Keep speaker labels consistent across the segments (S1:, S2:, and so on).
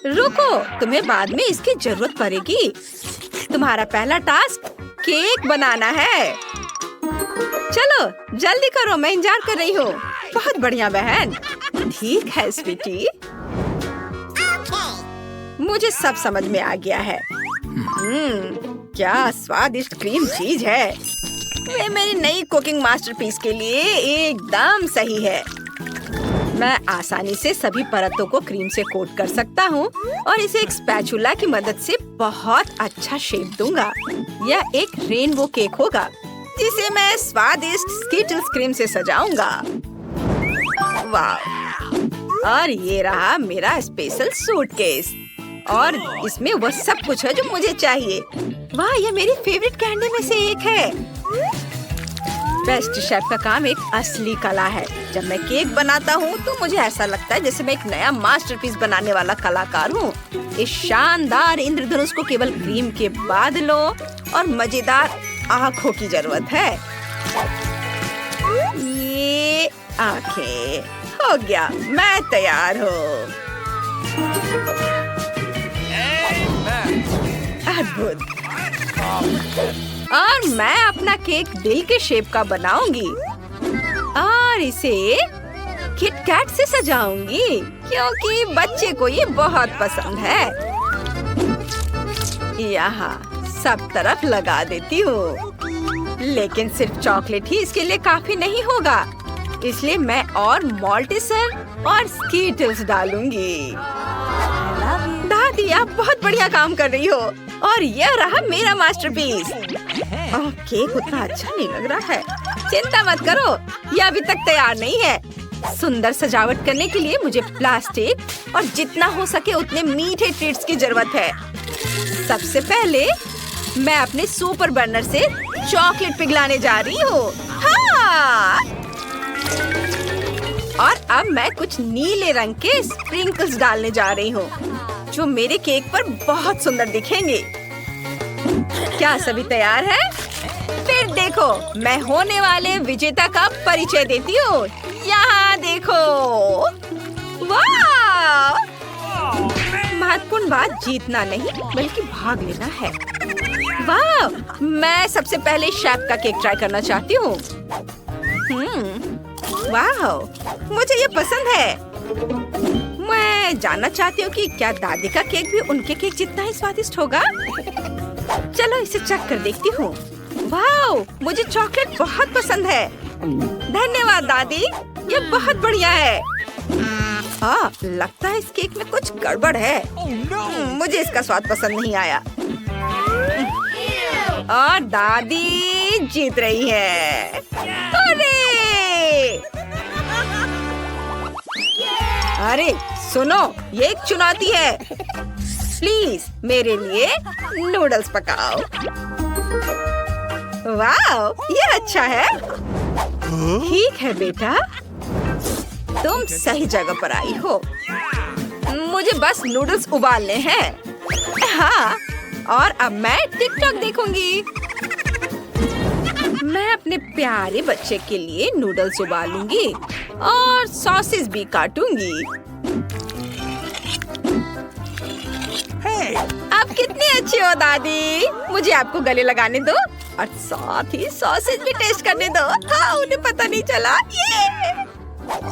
S1: रुको, तुम्हें बाद में इसकी जरूरत पड़ेगी। तुम्हारा पहला टास्क केक बनाना है। चलो जल्दी करो, मैं इंतजार कर रही हूँ। बहुत बढ़िया बहन। ठीक है स्वीटी, मुझे सब समझ में आ गया है। क्या स्वादिष्ट क्रीम चीज है। वे मेरी नई कुकिंग मास्टरपीस के लिए एकदम सही है। मैं आसानी से सभी परतों को क्रीम से कोट कर सकता हूँ और इसे एक स्पैचुला की मदद से बहुत अच्छा शेप दूंगा। यह एक रेनबो केक होगा जिसे मैं स्वादिष्ट स्कीटल्स क्रीम से सजाऊंगा। वाह! और ये रहा मेरा स्पेशल सूटकेस और इसमें वह सब कुछ है जो मुझे चाहिए। वाह, यह मेरी फेवरेट कैंडी में से एक है। बेस्ट शेफ का काम एक असली कला है। जब मैं केक बनाता हूँ तो मुझे ऐसा लगता है जैसे मैं एक नया मास्टरपीस बनाने वाला कलाकार हूँ। इस शानदार इंद्रधनुष को केवल क्रीम के बादलों और मजेदार आँखों की जरूरत है। ये आँखें, हो गया, मैं तैयार हूँ। अद्भुत। और मैं अपना केक दिल के शेप का बनाऊंगी और इसे किटकैट से सजाऊंगी क्योंकि बच्चे को ये बहुत पसंद है। यहाँ सब तरफ लगा देती हूँ, लेकिन सिर्फ चॉकलेट ही इसके लिए काफी नहीं होगा, इसलिए मैं और मॉल्टिसर और स्कीटल्स डालूंगी। दादी, आप बहुत बढ़िया काम कर रही हो और यह रहा मेरा मास्टरपीस। केक उतना अच्छा नहीं लग रहा है। चिंता मत करो, यह अभी तक तैयार नहीं है। सुंदर सजावट करने के लिए मुझे प्लास्टिक और जितना हो सके उतने मीठे ट्रीट्स की जरूरत है। सबसे पहले मैं अपने सुपर बर्नर से चॉकलेट पिघलाने जा रही हूँ। हाँ! और अब मैं कुछ नीले रंग के स्प्रिंकल्स डालने जा रही हूँ जो मेरे केक पर बहुत सुंदर दिखेंगे। क्या सभी तैयार है? फिर देखो, मैं होने वाले विजेता का परिचय देती हूँ। यहाँ देखो। वाह! महत्वपूर्ण बात जीतना नहीं बल्कि भाग लेना है। वाह! मैं सबसे पहले शेफ का केक ट्राई करना चाहती हूँ। वाह! मुझे ये पसंद है। मैं जानना चाहती हूँ कि क्या दादी का केक भी उनके केक जितना ही स्वादिष्ट होगा। चलो इसे चख कर देखती हूँ। वाह! मुझे चॉकलेट बहुत पसंद है। धन्यवाद दादी, ये बहुत बढ़िया है। लगता है इस केक में कुछ गड़बड़ है। मुझे इसका स्वाद पसंद नहीं आया। और दादी जीत रही है। अरे सुनो, ये एक चुनौती है। प्लीज मेरे लिए नूडल्स पकाओ। वाह, ये अच्छा है। ठीक है बेटा, तुम सही जगह पर आई हो। मुझे बस नूडल्स उबालने हैं। हाँ, और अब मैं टिकटॉक देखूंगी। मैं अपने प्यारे बच्चे के लिए नूडल्स उबालूंगी और सॉसेस भी काटूंगी। आप कितनी अच्छी हो दादी। मुझे आपको गले लगाने दो और साथ ही सॉसेज भी टेस्ट करने दो। हाँ, उन्हें पता नहीं चला। ये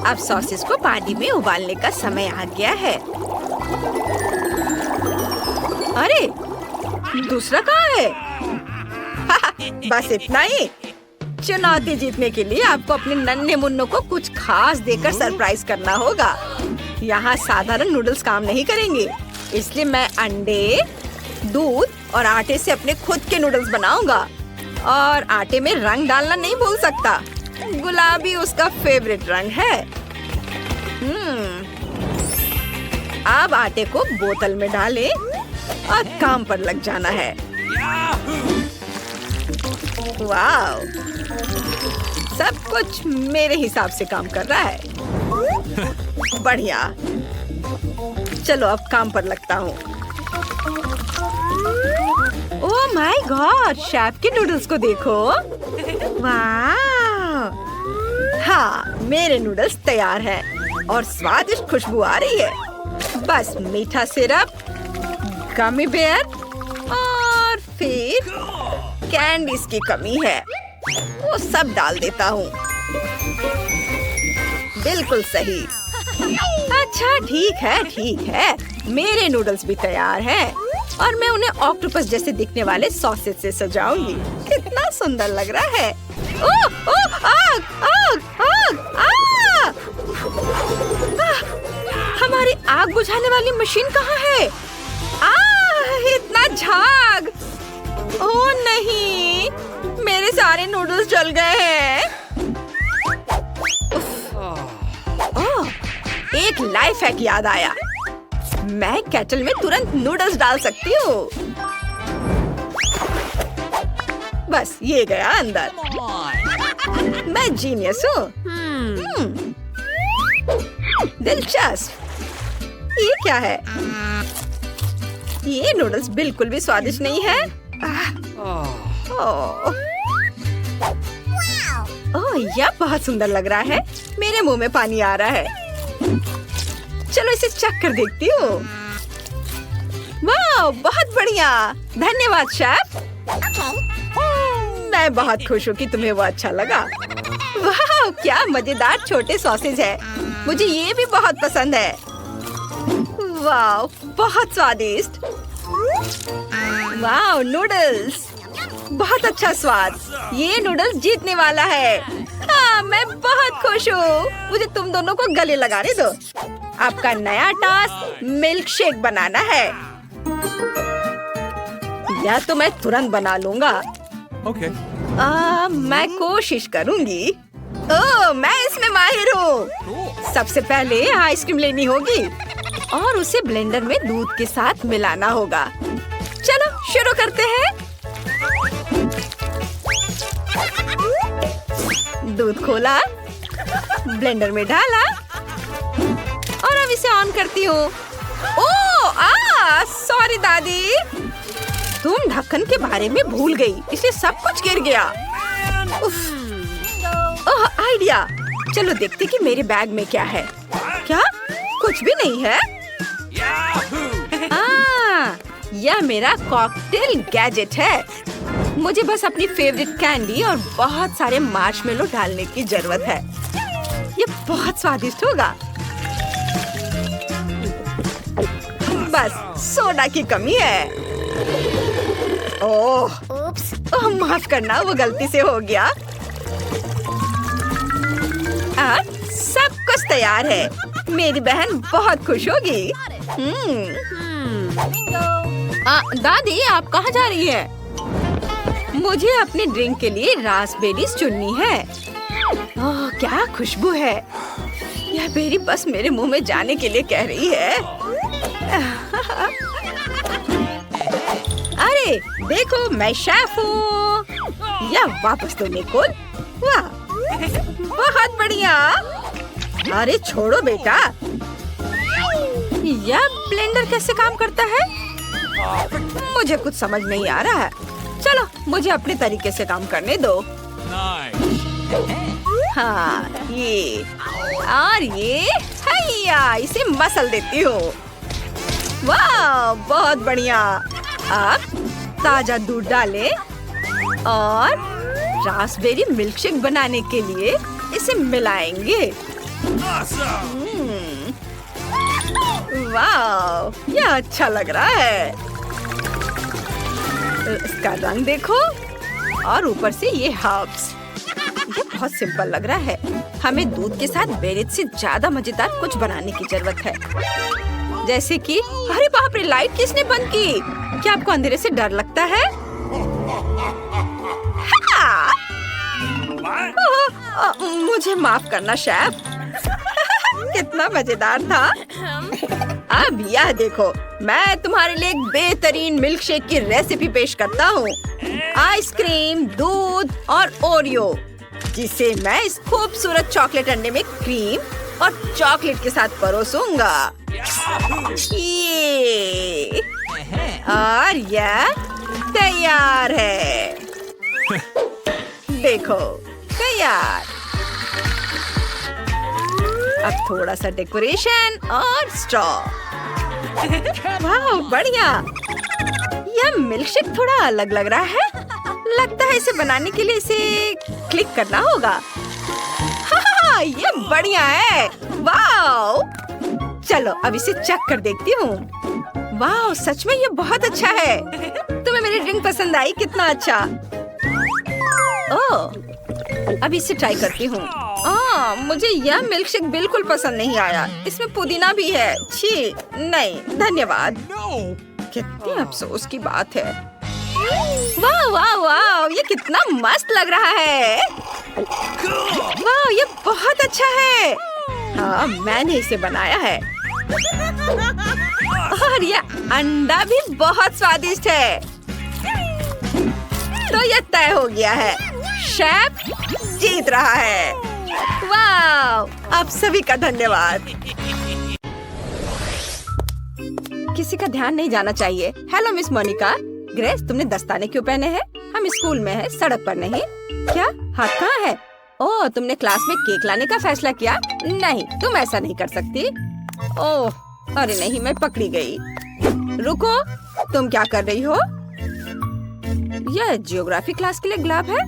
S1: अब सॉसेज को पानी में उबालने का समय आ गया है। अरे दूसरा कहाँ है? बस इतना ही। चुनौती जीतने के लिए आपको अपने नन्हे मुन्नों को कुछ खास देकर सरप्राइज करना होगा। यहाँ साधारण नूडल्स काम नहीं करेंगे, इसलिए मैं अंडे, दूध और आटे से अपने खुद के नूडल्स बनाऊंगा। और आटे में रंग डालना नहीं भूल सकता। गुलाबी उसका फेवरेट रंग है। अब आटे को बोतल में डालें और काम पर लग जाना है। वाह! सब कुछ मेरे हिसाब से काम कर रहा है। बढ़िया। चलो अब काम पर लगता हूँ। ओह माय गॉड, शेफ के नूडल्स को देखो। वाह! हाँ, मेरे नूडल्स तैयार हैं और स्वादिष्ट खुशबू आ रही है। बस मीठा सिरप, गमी बेयर और फिर कैंडीज की कमी है, वो सब डाल देता हूँ। बिल्कुल सही। अच्छा ठीक है, मेरे नूडल्स भी तैयार हैं और मैं उन्हें ऑक्टोपस जैसे दिखने वाले सॉसेज से सजाऊंगी। कितना सुंदर लग रहा है। ओह ओह आग आग आग आग! हमारी आग बुझाने वाली मशीन कहाँ है? इतना झाग! ओह नहीं, मेरे सारे नूडल्स जल गए हैं। ओह, एक लाइफ हैक याद आया। मैं केटल में तुरंत नूडल्स डाल सकती हूँ। बस ये गया अंदर। मैं जीनियस हूँ। दिलचस्प। ये क्या है? ये नूडल्स बिल्कुल भी स्वादिष्ट नहीं है। ओह, यह बहुत सुंदर लग रहा है। मेरे मुंह में पानी आ रहा है। चलो इसे चख कर देखती हूँ। वाह, बहुत बढ़िया। धन्यवाद शेफ। मैं बहुत खुश हूँ कि तुम्हें वो अच्छा लगा। वाह, क्या मजेदार छोटे सॉसेज है। मुझे ये भी बहुत पसंद है। वाह, बहुत स्वादिष्ट। वाह, नूडल्स, बहुत अच्छा स्वाद। ये नूडल्स जीतने वाला है। हाँ, मैं बहुत खुश हूँ। मुझे तुम दोनों को गले लगाने दो। आपका नया टास्क मिल्क शेक बनाना है। या तो मैं तुरंत बना लूंगा।
S2: Okay.
S1: मैं कोशिश करूंगी। ओह, मैं इसमें माहिर हूँ। सबसे पहले आइसक्रीम लेनी होगी और उसे ब्लेंडर में दूध के साथ मिलाना होगा। चलो शुरू करते हैं। दूध खोला, ब्लेंडर में डाला और अब इसे ऑन करती हूँ। ओह, सॉरी दादी, तुम ढक्कन के बारे में भूल गई, इसलिए सब कुछ गिर गया। ओह, आइडिया। चलो देखते कि मेरे बैग में क्या है। क्या? कुछ भी नहीं है। यह मेरा कॉकटेल गैजेट है। मुझे बस अपनी फेवरेट कैंडी और बहुत सारे मार्शमेलो डालने की जरूरत है। ये बहुत स्वादिष्ट होगा। बस सोडा की कमी है। ओह, माफ करना, वो गलती से हो गया। सब कुछ तैयार है। मेरी बहन बहुत खुश होगी। दादी, आप कहाँ जा रही है? मुझे अपने ड्रिंक के लिए रास्पबेरीज चुननी है। ओह, क्या खुशबू है। यह बेरी बस मेरे मुंह में जाने के लिए कह रही है। अरे देखो, मैं शेफ हूँ। या वापस दो निकोल। वाह, बहुत बढ़िया। अरे छोड़ो बेटा। यह ब्लेंडर कैसे काम करता है? मुझे कुछ समझ नहीं आ रहा है। चलो मुझे अपने तरीके से काम करने दो। हाँ, ये और ये, हैया, इसे मसल देती हूँ। वाह, बहुत बढ़िया। अब ताजा दूध डालें और रास्पबेरी मिल्कशेक बनाने के लिए इसे मिलाएंगे। वाह, यह अच्छा लग रहा है। इसका रंग देखो और ऊपर से ये हर्ब्स। ये बहुत सिंपल लग रहा है। हमें दूध के साथ बेरीज से ज्यादा मजेदार कुछ बनाने की जरूरत है। जैसे कि, अरे बाप रे, लाइट किसने बंद की? क्या आपको अंधेरे से डर लगता है? हाँ! मुझे माफ करना शेफ। कितना मजेदार था। अब यह देखो, मैं तुम्हारे लिए एक बेहतरीन मिल्कशेक की रेसिपी पेश करता हूँ। आइसक्रीम, दूध और ओरियो, जिसे मैं इस खूबसूरत चॉकलेट अंडे में क्रीम और चॉकलेट के साथ परोसूंगा। ये और यह तैयार है। देखो, तैयार। अब थोड़ा सा डेकोरेशन और स्ट्रॉ। वाह बढ़िया। यह मिल्कशेक थोड़ा अलग लग रहा है। लगता है इसे बनाने के लिए इसे क्लिक करना होगा। हाँ, ये बढ़िया है। वाह, चलो अब इसे चख कर देखती हूँ। वाह, सच में ये बहुत अच्छा है। तुम्हें मेरी ड्रिंक पसंद आई? कितना अच्छा। ओह, अब इसे ट्राई करती हूँ। मुझे यह मिल्कशेक बिल्कुल पसंद नहीं आया। इसमें पुदीना भी है। छी, नहीं धन्यवाद। कितनी अफसोस की बात है। वाह वाह वाह, ये कितना मस्त लग रहा है। वाह, ये बहुत अच्छा है। हाँ, मैंने इसे बनाया है। और ये अंडा भी बहुत स्वादिष्ट है। तो ये तय हो गया है, शेफ जीत रहा है। वाह, आप सभी का धन्यवाद। किसी का ध्यान नहीं जाना चाहिए। Hello Miss Monika. ग्रेस, तुमने दस्ताने क्यों पहने हैं? हम स्कूल में हैं, सड़क पर नहीं। क्या हाथ कहाँ है? ओह, तुमने क्लास में केक लाने का फैसला किया? नहीं, तुम ऐसा नहीं कर सकती। ओह, अरे नहीं, मैं पकड़ी गई। रुको, तुम क्या कर रही हो? यह जियोग्राफी क्लास के लिए गुलाब है।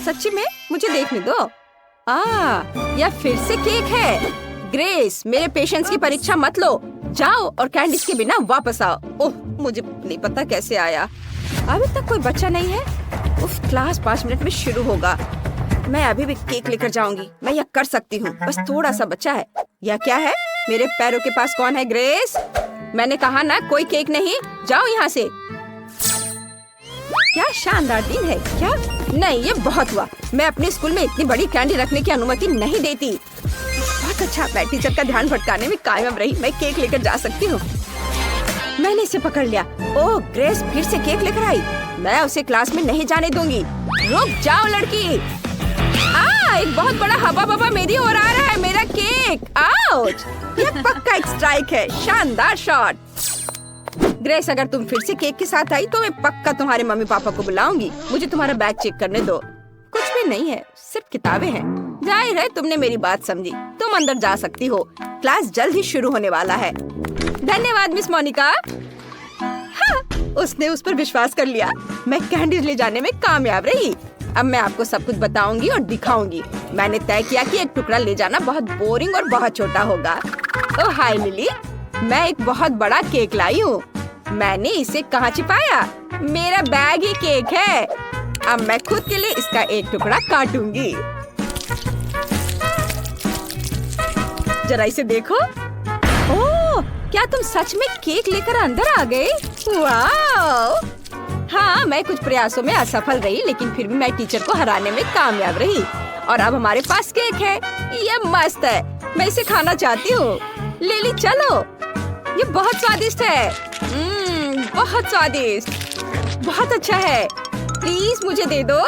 S1: सच्ची में? मुझे देखने दो। यह फिर से केक है। ग्रेस, मेरे पेशेंस की परीक्षा मत लो। जाओ और कैंडीज के बिना वापस आओ। ओह, मुझे नहीं पता कैसे आया। अभी तक कोई बच्चा नहीं है। उफ, क्लास 5 मिनट में शुरू होगा। मैं अभी भी केक लेकर जाऊंगी। मैं यह कर सकती हूँ। बस थोड़ा सा बच्चा है। यह क्या है? मेरे पैरों के पास कौन है? ग्रेस, मैंने कहा ना, कोई केक नहीं। जाओ यहाँ से। क्या शानदार दिन है। क्या? नहीं, ये बहुत हुआ। मैं अपने स्कूल में इतनी बड़ी कैंडी रखने की अनुमति नहीं देती। बहुत अच्छा, मैं टीचर का ध्यान भटकाने में कामयाब रही। मैं केक लेकर जा सकती हूँ। मैंने इसे पकड़ लिया। ओह, ग्रेस फिर से केक लेकर आई। मैं उसे क्लास में नहीं जाने दूंगी। रुक जाओ लड़की। एक बहुत बड़ा हवा बवा मेरी ओर आ रहा है। मेरा केक। आउच! यह पक्का एक स्ट्राइक है। शानदार शॉट। ग्रेस, अगर तुम फिर से केक के साथ आई तो मैं पक्का तुम्हारे मम्मी पापा को बुलाऊंगी। मुझे तुम्हारा बैग चेक करने दो। कुछ भी नहीं है, सिर्फ किताबें हैं। जाहिर है तुमने मेरी बात समझी। तुम अंदर जा सकती हो। क्लास जल्द ही शुरू होने वाला है। धन्यवाद मिस मोनिका। हाँ, उसने उस पर विश्वास कर लिया। मैं कैंडीज ले जाने में कामयाब रही। अब मैं आपको सब कुछ बताऊंगी और दिखाऊंगी। मैंने तय किया कि एक टुकड़ा ले जाना बहुत बोरिंग और बहुत छोटा होगा। ओह हाय लिली, मैं एक बहुत बड़ा केक लाई हूँ। मैंने इसे कहाँ छिपाया? मेरा बैग ही केक है। अब मैं खुद के लिए इसका एक टुकड़ा काटूंगी। जरा इसे देखो। ओह, क्या तुम सच में केक लेकर अंदर आ गए? वाह! हाँ, मैं कुछ प्रयासों में असफल रही, लेकिन फिर भी मैं टीचर को हराने में कामयाब रही। और अब हमारे पास केक है। ये मस्त है। मैं इसे खाना चाहती हूँ। लिली चलो। ये बहुत स्वादिष्ट है। बहुत स्वादिष्ट। बहुत अच्छा है। प्लीज मुझे दे दो।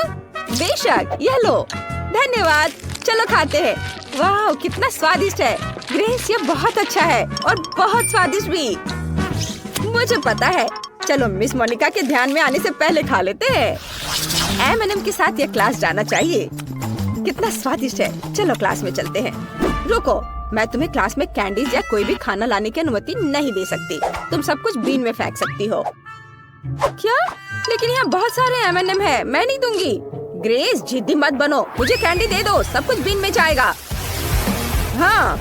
S1: बेशक, यह लो। धन्यवाद। चलो खाते हैं। वाह, कितना स्वादिष्ट है। ग्रेस, ये बहुत अच्छा है और बहुत स्वादिष्ट भी। मुझे पता है। चलो मिस मोनिका के ध्यान में आने से पहले खा लेते हैं। M&M के साथ यह क्लास जाना चाहिए। कितना स्वादिष्ट है। चलो क्लास में चलते हैं। रुको, मैं तुम्हें क्लास में कैंडीज या कोई भी खाना लाने की अनुमति नहीं दे सकती। तुम सब कुछ बीन में फेंक सकती हो। क्या? लेकिन यहाँ बहुत सारे M&M है। मैं नहीं दूंगी। ग्रेस, जिद्दी मत बनो। मुझे कैंडी दे दो। सब कुछ बीन में जाएगा। हाँ।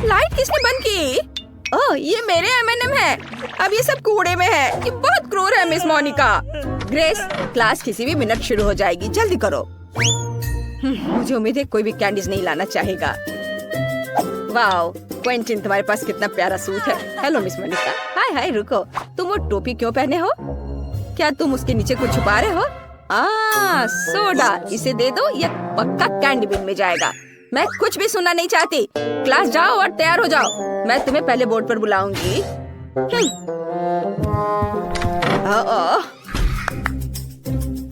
S1: लाइट किसने बंद की? ओह, ये मेरे M&M है। अब ये सब कूड़े में है। ये बहुत क्रूर है मिस मोनिका। ग्रेस, क्लास किसी भी मिनट शुरू हो जाएगी। जल्दी करो। मुझे उम्मीद है कोई भी कैंडीज नहीं लाना चाहेगा। वाओ, क्विंटन, तुम्हारे पास कितना प्यारा सूट है। Hello Miss Monica. Hi hi, रुको, तुम वो टोपी क्यों पहने हो? क्या तुम उसके नीचे कुछ छुपा रहे हो? सोडा। इसे दे दो। यह पक्का कैंडी बिन में जाएगा। मैं कुछ भी सुनना नहीं चाहती। क्लास जाओ और तैयार हो जाओ। मैं तुम्हें पहले बोर्ड पर बुलाऊंगी।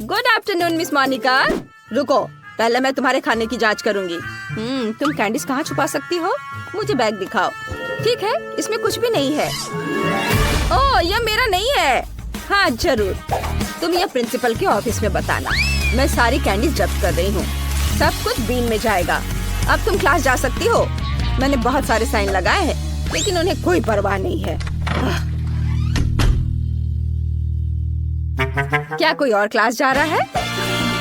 S1: Good afternoon miss Monica. रुको, पहले मैं तुम्हारे खाने की जांच करूंगी। तुम कैंडीज कहाँ छुपा सकती हो? मुझे बैग दिखाओ। ठीक है, इसमें कुछ भी नहीं है। ओह, यह मेरा नहीं है। हाँ जरूर, तुम यह प्रिंसिपल के ऑफिस में बताना। मैं सारी कैंडीज जब्त कर रही हूँ। सब कुछ बीन में जाएगा। अब तुम क्लास जा सकती हो। मैंने बहुत सारे साइन लगाए हैं। लेकिन उन्हें कोई परवाह नहीं है। क्या कोई और क्लास जा रहा है?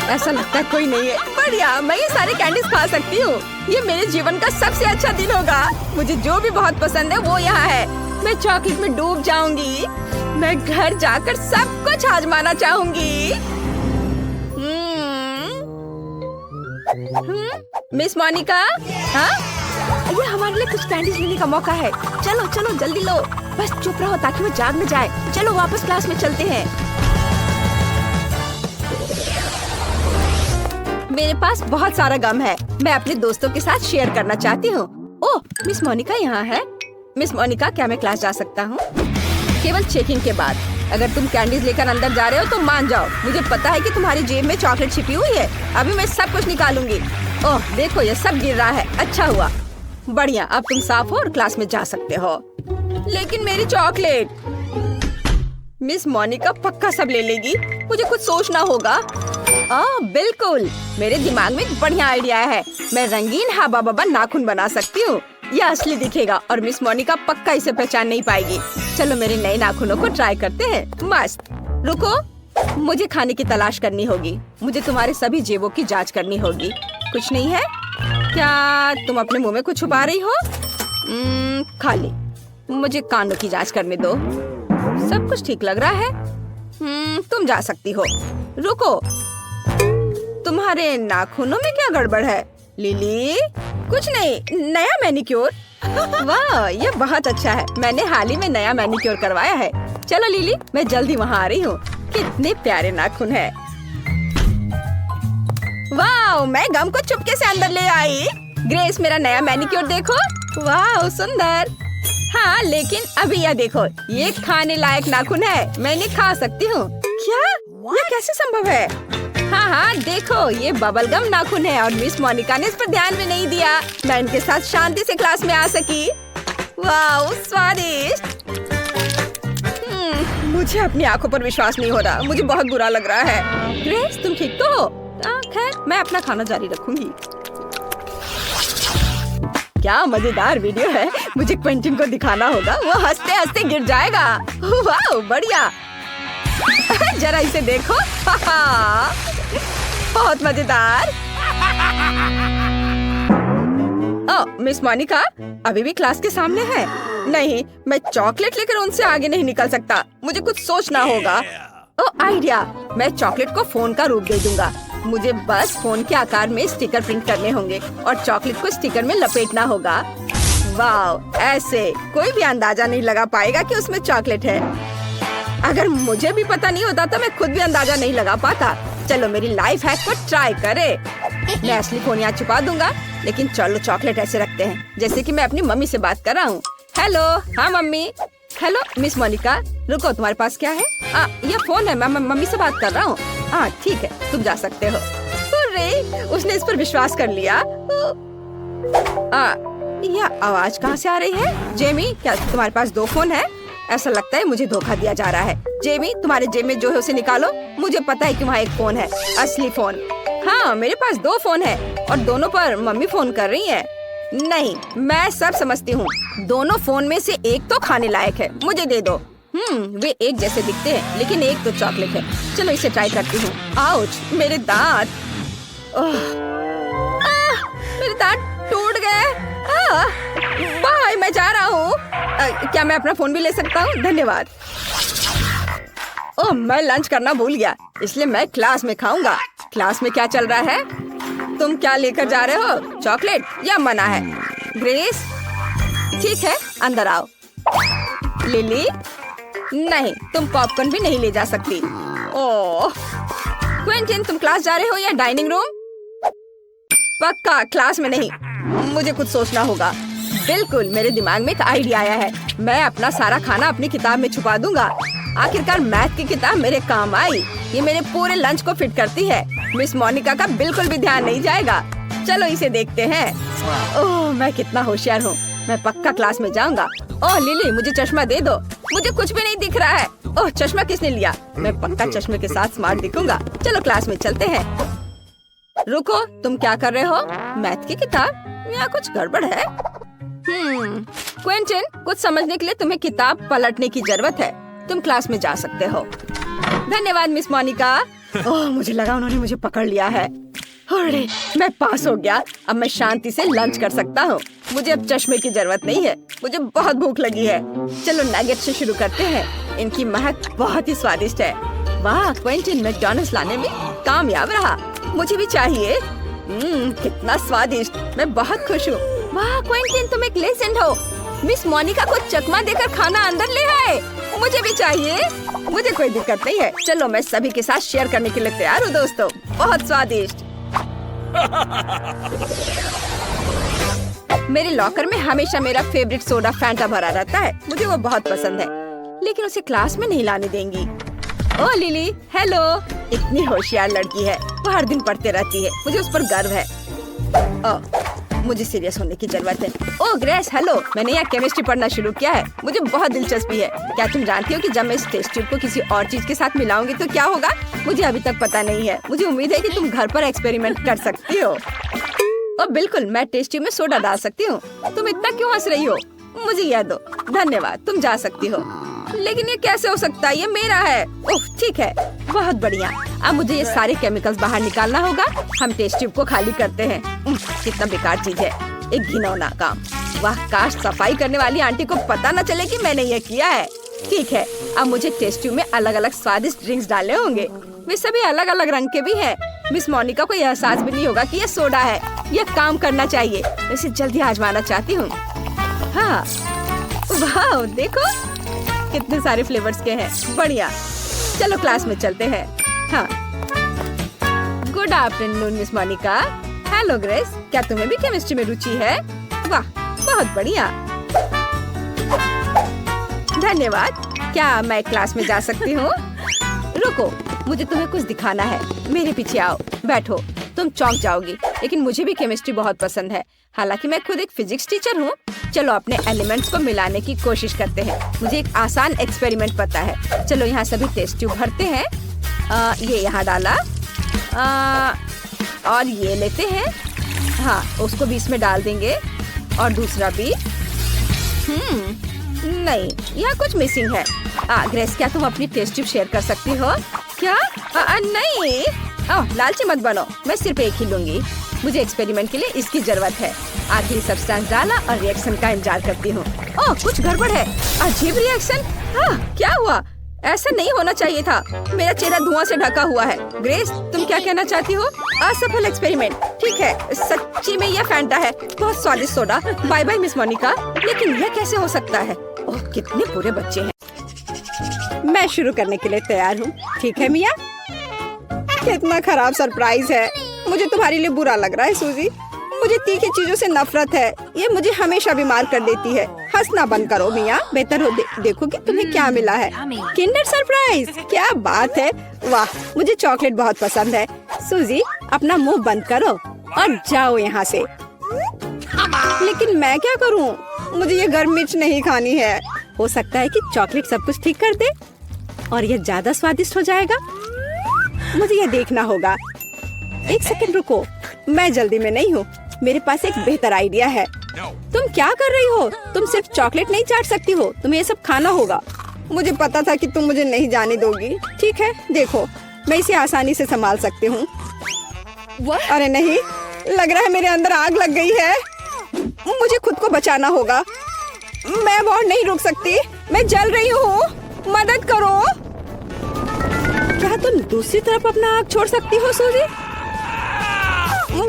S1: ऐसा लगता है कोई नहीं है। बढ़िया, मैं ये सारे कैंडीज खा सकती हूँ। ये मेरे जीवन का सबसे अच्छा दिन होगा। मुझे जो भी बहुत पसंद है वो यहाँ है। मैं चॉकलेट में डूब जाऊंगी। मैं घर जाकर सब कुछ आजमाना चाहूंगी। मिस मोनिका, हाँ? ये हमारे लिए कुछ कैंडीज लेने का मौका है। चलो चलो जल्दी लो। बस चुप रहो ताकि वो जाग न जाए। चलो वापस क्लास में चलते हैं। मेरे पास बहुत सारा गम है। मैं अपने दोस्तों के साथ शेयर करना चाहती हूँ। ओह, मिस मोनिका यहाँ है। मिस मोनिका, क्या मैं क्लास जा सकता हूँ? केवल चेकिंग के बाद। अगर तुम कैंडीज लेकर अंदर जा रहे हो तो मान जाओ। मुझे पता है कि तुम्हारी जेब में चॉकलेट छिपी हुई है। अभी मैं सब कुछ निकालूंगी। ओह देखो, ये सब गिर रहा है। अच्छा हुआ। बढ़िया, अब तुम साफ हो और क्लास में जा सकते हो। लेकिन मेरी चॉकलेट। मिस मोनिका पक्का सब ले लेगी। मुझे कुछ सोचना होगा। बिल्कुल, मेरे दिमाग में एक बढ़िया आइडिया है। मैं रंगीन हबा बबा नाखून बना सकती हूँ। यह असली दिखेगा और मिस मोनिका पक्का इसे पहचान नहीं पाएगी। चलो मेरे नए नाखूनों को ट्राई करते हैं। मस्त। रुको, मुझे खाने की तलाश करनी होगी। मुझे तुम्हारे सभी जेबों की जांच करनी होगी। कुछ नहीं है क्या? तुम अपने मुंह में कुछ छुपा रही हो? खाली। मुझे कानों की जांच करने दो। सब कुछ ठीक लग रहा है। तुम जा सकती हो। रुको, तुम्हारे नाखूनों में क्या गड़बड़ है? लिली, कुछ नहीं, नया मैनिक्योर। वाह, ये बहुत अच्छा है। मैंने हाल ही में नया मैनिक्योर करवाया है। चलो लिली, मैं जल्दी वहाँ आ रही हूँ। कितने प्यारे नाखून है। वाह, मैं गम को चुपके से अंदर ले आई। ग्रेस, मेरा नया मैनिक्योर देखो। वाह, सुंदर। हाँ, लेकिन अभी यह देखो, ये खाने लायक नाखून है। मैं इन्हें खा सकती हूँ। क्या? ये कैसे संभव है? हाँ हाँ, देखो, ये बबल गम नाखून है और मिस मोनिका ने इस पर ध्यान भी नहीं दिया। मैं इनके साथ शांति से क्लास में आ सकी। वाह, स्वादिष्ट। मुझे अपनी आंखों पर विश्वास नहीं हो रहा। मुझे बहुत बुरा लग रहा है। ग्रेस, तुम ठीक तो हो? खैर, मैं अपना खाना जारी रखूंगी। क्या मजेदार वीडियो है। मुझे क्विंटन को दिखाना होगा। वो हंसते हंसते गिर जाएगा। वाह, बढ़िया। जरा इसे देखो। बहुत मजेदार। मिस मोनिका अभी भी क्लास के सामने है। नहीं, मैं चॉकलेट लेकर उनसे आगे नहीं निकल सकता। मुझे कुछ सोचना होगा। आइडिया। मैं चॉकलेट को फोन का रूप दे दूंगा। मुझे बस फोन के आकार में स्टिकर प्रिंट करने होंगे और चॉकलेट को स्टिकर में लपेटना होगा। वाह, ऐसे कोई भी अंदाजा नहीं लगा पाएगा कि उसमें चॉकलेट है। अगर मुझे भी पता नहीं होता तो मैं खुद भी अंदाजा नहीं लगा पाता। चलो मेरी लाइफ हैक को ट्राई करे। मैं असली फोन यहाँ छुपा दूंगा, लेकिन चलो चॉकलेट ऐसे रखते हैं जैसे कि मैं अपनी मम्मी से बात कर रहा हूँ। हेलो। हाँ मम्मी। हेलो मिस मोनिका, रुको, तुम्हारे पास क्या है? ये फोन है। मैं मम्मी से बात कर रहा हूँ। ठीक है, तुम जा सकते हो। अरे, उसने इस पर विश्वास कर लिया। यह आवाज कहाँ से आ रही है? जेमी, क्या तुम्हारे पास दो फोन है? ऐसा लगता है मुझे धोखा दिया जा रहा है। जेमी, तुम्हारे जेब में जो है उसे निकालो। मुझे पता है कि वहाँ एक फोन है, असली फोन। हाँ, मेरे पास दो फोन है और दोनों पर मम्मी फोन कर रही है। नहीं, मैं सब समझती हूँ। दोनों फोन में से एक तो खाने लायक है। मुझे दे दो। वे एक जैसे दिखते हैं, लेकिन एक तो चॉकलेट है। चलो इसे ट्राई करती हूँ। आउच, मेरे दांत। मेरे दांत टूट गए। बाय, मैं जा रहा हूँ। क्या मैं अपना फोन भी ले सकता हूँ? धन्यवाद। मैं लंच करना भूल गया, इसलिए मैं क्लास में खाऊंगा। क्लास में क्या चल रहा है? तुम क्या लेकर जा रहे हो? चॉकलेट या मना है? ग्रेस, ठीक है, अंदर आओ। लिली, नहीं, तुम पॉपकॉर्न भी नहीं ले जा सकती। ओह, क्विंटन, तुम क्लास जा रहे हो या डाइनिंग रूम? पक्का क्लास में नहीं। मुझे कुछ सोचना होगा। बिल्कुल, मेरे दिमाग में एक आइडिया आया है। मैं अपना सारा खाना अपनी किताब में छुपा दूंगा। आखिरकार मैथ की किताब मेरे काम आई। ये मेरे पूरे लंच को फिट करती है। मिस मोनिका का बिल्कुल भी ध्यान नहीं जाएगा। चलो इसे देखते हैं। ओह, मैं कितना होशियार हूँ। मैं पक्का क्लास में जाऊंगा। ओह लिली, मुझे चश्मा दे दो। मुझे कुछ भी नहीं दिख रहा है। ओह, चश्मा किसने लिया? मैं पक्का चश्मे के साथ स्मार्ट दिखूंगा। चलो क्लास में चलते हैं। रुको, तुम क्या कर रहे हो? मैथ की किताब? यहाँ कुछ गड़बड़ है। क्विंटन, कुछ समझने के लिए तुम्हें किताब पलटने की जरूरत है। तुम क्लास में जा सकते हो। धन्यवाद मिस मोनिका। ओह, मुझे लगा उन्होंने मुझे पकड़ लिया है। अरे, मैं पास हो गया। अब मैं शांति से लंच कर सकता हूँ। मुझे अब चश्मे की जरूरत नहीं है। मुझे बहुत भूख लगी है। चलो नगेट से शुरू करते हैं। इनकी महक बहुत ही स्वादिष्ट है। वाह, क्विंटन मैकडॉनल्ड्स लाने में कामयाब रहा। मुझे भी चाहिए। कितना स्वादिष्ट। मैं बहुत खुश हूँ। वाह क्विंटन, तुम एक लेजेंड हो। मिस मोनिका को चकमा देकर खाना अंदर ले आए। मुझे भी चाहिए। मुझे कोई दिक्कत नहीं है। चलो मैं सभी के साथ शेयर करने के लिए तैयार हूँ दोस्तों। बहुत स्वादिष्ट। मेरे लॉकर में हमेशा मेरा फेवरेट सोडा फैंटा भरा रहता है। मुझे वो बहुत पसंद है, लेकिन उसे क्लास में नहीं लाने देंगी। ओ लिली, हेलो। इतनी होशियार लड़की है। वो हर दिन पढ़ते रहती है। मुझे उस पर गर्व है। मुझे सीरियस होने की जरूरत है। ओह ग्रेस, हेलो। मैंने यहाँ केमिस्ट्री पढ़ना शुरू किया है। मुझे बहुत दिलचस्पी है। क्या तुम जानती हो कि जब मैं इस टेस्ट ट्यूब को किसी और चीज के साथ मिलाऊंगी तो क्या होगा? मुझे अभी तक पता नहीं है। मुझे उम्मीद है कि तुम घर पर एक्सपेरिमेंट कर सकती हो। और बिल्कुल, मैं टेस्ट ट्यूब में सोडा डाल सकती हूँ। तुम इतना क्यों हंस रही हो? मुझे यह दो। धन्यवाद, तुम जा सकती हो। लेकिन ये कैसे हो सकता है? ये मेरा है। ओह ठीक है, बहुत बढ़िया। अब मुझे ये सारे केमिकल्स बाहर निकालना होगा। हम टेस्ट ट्यूब को खाली करते हैं। कितना बेकार चीज है, एक घिनौना काम। वाह, काश सफाई करने वाली आंटी को पता न चले कि मैंने ये किया है। ठीक है, अब मुझे टेस्ट ट्यूब में अलग अलग स्वादिष्ट ड्रिंक्स डालने होंगे। वे सभी अलग अलग रंग के भी हैं। मिस मोनिका को यह एहसास भी नहीं होगा कि ये सोडा है। यह काम करना चाहिए। मैं इसे जल्दी आजमाना चाहती हूँ। हाँ, वाह देखो कितने सारे फ्लेवर्स के हैं। बढ़िया, चलो क्लास में चलते हैं। हाँ, good afternoon miss Monica. Hello Grace, क्या तुम्हें भी केमिस्ट्री में रुचि है? वाह, बहुत बढ़िया। धन्यवाद। क्या मैं क्लास में जा सकती हूँ? रुको, मुझे तुम्हें कुछ दिखाना है। मेरे पीछे आओ, बैठो। तुम चौंक जाओगी, लेकिन मुझे भी केमिस्ट्री बहुत पसंद है। हालांकि मैं खुद एक फिजिक्स टीचर हूँ। चलो अपने एलिमेंट्स को मिलाने की कोशिश करते हैं। मुझे एक आसान एक्सपेरिमेंट पता है। चलो यहाँ सभी टेस्ट ट्यूब भरते हैं। ये यहाँ डाला। और ये लेते हैं। हाँ, उसको भी इसमें डाल देंगे। और दूसरा भी। नहीं, यहाँ कुछ मिसिंग है। ग्रेस, क्या तुम अपनी टेस्ट ट्यूब शेयर कर सकती हो? क्या? नहीं। लालची मत बनो, मैं सिर्फ एक ही लूंगी। मुझे एक्सपेरिमेंट के लिए इसकी जरूरत है। आखिरी सब्सटेंस डाला और रिएक्शन का इंतजार करती हूँ। ओह, कुछ गड़बड़ है। अजीब रिएक्शन। क्या हुआ? ऐसा नहीं होना चाहिए था। मेरा चेहरा धुआं से ढका हुआ है। ग्रेस, तुम क्या कहना चाहती हो? असफल एक्सपेरिमेंट। ठीक है, सच्ची में यह फैंटा है। बहुत स्वादिष्ट soda. Bye bye miss Monica. लेकिन यह कैसे हो सकता है? ओह, कितने बुरे बच्चे हैं। मैं शुरू करने के लिए तैयार हूँ। ठीक है मिया। कितना खराब सरप्राइज है। मुझे तुम्हारे लिए बुरा लग रहा है सूजी। मुझे तीखी चीजों से नफरत है। ये मुझे हमेशा बीमार कर देती है। हंसना बंद करो मिया। बेहतर हो देखो कि तुम्हें क्या मिला है। Kinder surprise. क्या बात है। वाह, मुझे चॉकलेट बहुत पसंद है। सूजी, अपना मुंह बंद करो और जाओ यहाँ से। लेकिन मैं क्या करूँ? मुझे ये गर्म मिर्च नहीं खानी है। हो सकता है कि चॉकलेट सब कुछ ठीक कर दे और ये ज्यादा स्वादिष्ट हो जाएगा। मुझे ये देखना होगा। एक सेकंड रुको, मैं जल्दी में नहीं हूँ। मेरे पास एक बेहतर आइडिया है। तुम क्या कर रही हो? तुम सिर्फ चॉकलेट नहीं चाट सकती हो, तुम्हें ये सब खाना होगा। मुझे पता था कि तुम मुझे नहीं जाने दोगी। ठीक है, देखो, मैं इसे आसानी से संभाल सकती हूँ। अरे नहीं, लग रहा है मेरे अंदर आग लग गई है। मुझे खुद को बचाना होगा। मैं और नहीं रुक सकती। मैं जल रही हूँ, मदद करो। क्या तुम दूसरी तरफ अपना आग छोड़ सकती हो सूजी?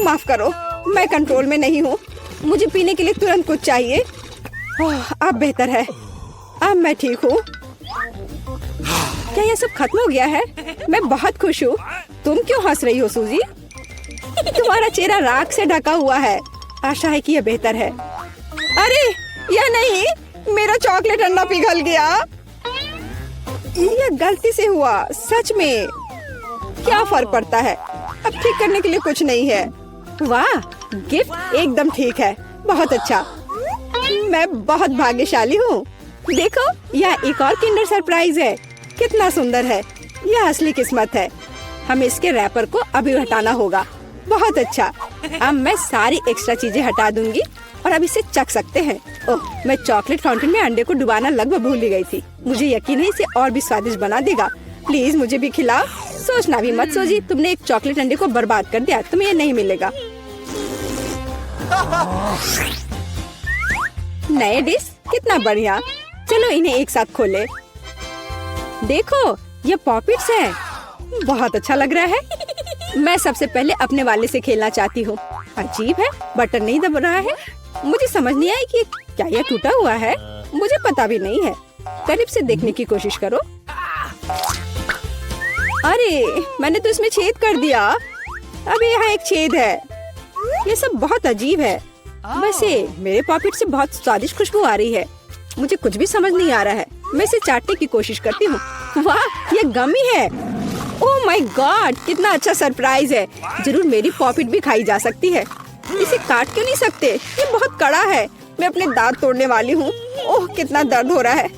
S1: माफ करो, मैं कंट्रोल में नहीं हूँ। मुझे पीने के लिए तुरंत कुछ चाहिए। अब बेहतर है। अब मैं ठीक हूँ। क्या यह सब खत्म हो गया है? मैं बहुत खुश हूँ। तुम क्यों हंस रही हो सूजी? तुम्हारा चेहरा राख से ढका हुआ है। आशा है कि यह बेहतर है। अरे यह नहीं, मेरा चॉकलेट अंडा पिघल गया। यह गलती से हुआ। सच में क्या फर्क पड़ता है? अब ठीक करने के लिए कुछ नहीं है। वाह, गिफ्ट एकदम ठीक है। बहुत अच्छा। मैं बहुत भाग्यशाली हूँ। देखो, यह एक और किंडर सरप्राइज है। कितना सुंदर है। यह असली किस्मत है। हमें इसके रैपर को अभी हटाना होगा। बहुत अच्छा। अब मैं सारी एक्स्ट्रा चीजें हटा दूंगी और अब इसे चख सकते हैं। ओह, मैं चॉकलेट फाउंटेन में अंडे को डुबाना लगभग भूल ही गई थी। मुझे यकीन है इसे और भी स्वादिष्ट बना देगा। प्लीज मुझे भी खिलाओ। सोचना भी मत सोची, तुमने एक चॉकलेट अंडे को बर्बाद कर दिया, तुम्हें ये नहीं मिलेगा। नए डिश कितना बढ़िया। चलो इन्हें एक साथ खोले। देखो ये पॉपिट्स है, बहुत अच्छा लग रहा है। मैं सबसे पहले अपने वाले से खेलना चाहती हूँ। अजीब है, बटन नहीं दब रहा है। मुझे समझ नहीं आई कि क्या यह टूटा हुआ है। मुझे पता भी नहीं है। करीब से देखने की कोशिश करो। अरे मैंने तो इसमें छेद कर दिया। अभी यहाँ एक छेद है। ये सब बहुत अजीब है। वैसे मेरे पॉकेट से बहुत स्वादिष्ट खुशबू आ रही है। मुझे कुछ भी समझ नहीं आ रहा है। मैं इसे चाटने की कोशिश करती हूँ। वाह, ये गमी है। ओह माय गॉड, कितना अच्छा सरप्राइज है। जरूर मेरी पॉकेट भी खाई जा सकती है। इसे काट क्यों नहीं सकते? ये बहुत कड़ा है। मैं अपने दांत तोड़ने वाली हूँ। ओह कितना दर्द हो रहा है।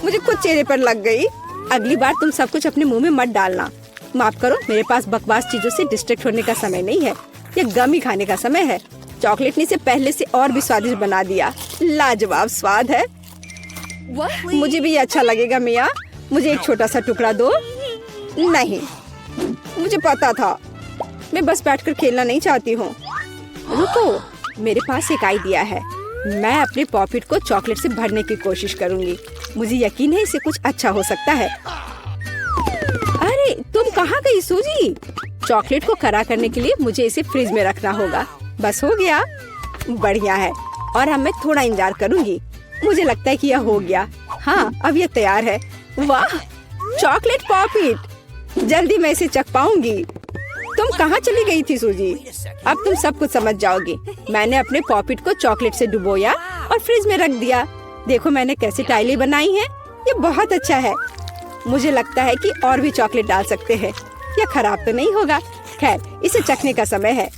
S1: मुझे खुद चेहरे पर लग गई। अगली बार तुम सब कुछ अपने मुंह में मत डालना। माफ करो, मेरे पास बकवास चीजों से डिस्ट्रैक्ट होने का समय नहीं है। ये गमी खाने का समय है। चॉकलेट ने इसे पहले से और भी स्वादिष्ट बना दिया। लाजवाब स्वाद है। मुझे भी ये अच्छा लगेगा मिया। मुझे एक छोटा सा टुकड़ा दो। नहीं, मुझे पता था। मैं बस बैठकर खेलना नहीं चाहती हूँ। रुको, मेरे पास एक आइडिया है। मैं अपने पॉकेट को चॉकलेट से भरने की कोशिश करूंगी। मुझे यकीन है इसे कुछ अच्छा हो सकता है। अरे तुम कहाँ गई सूजी? चॉकलेट को कड़ा करने के लिए मुझे इसे फ्रिज में रखना होगा। बस हो गया। बढ़िया है। और अब मैं थोड़ा इंतजार करूंगी। मुझे लगता है कि यह हो गया। हाँ, अब यह तैयार है। वाह, चॉकलेट पॉकेट। जल्दी मैं इसे चख पाऊंगी। तुम कहाँ चली गई थी सूजी? अब तुम सब कुछ समझ जाओगी। मैंने अपने पॉकेट को चॉकलेट से डुबोया और फ्रिज में रख दिया। देखो मैंने कैसी टाइलें बनाई हैं। ये बहुत अच्छा है। मुझे लगता है कि और भी चॉकलेट डाल सकते हैं। यह खराब तो नहीं होगा। खैर, इसे चखने का समय है।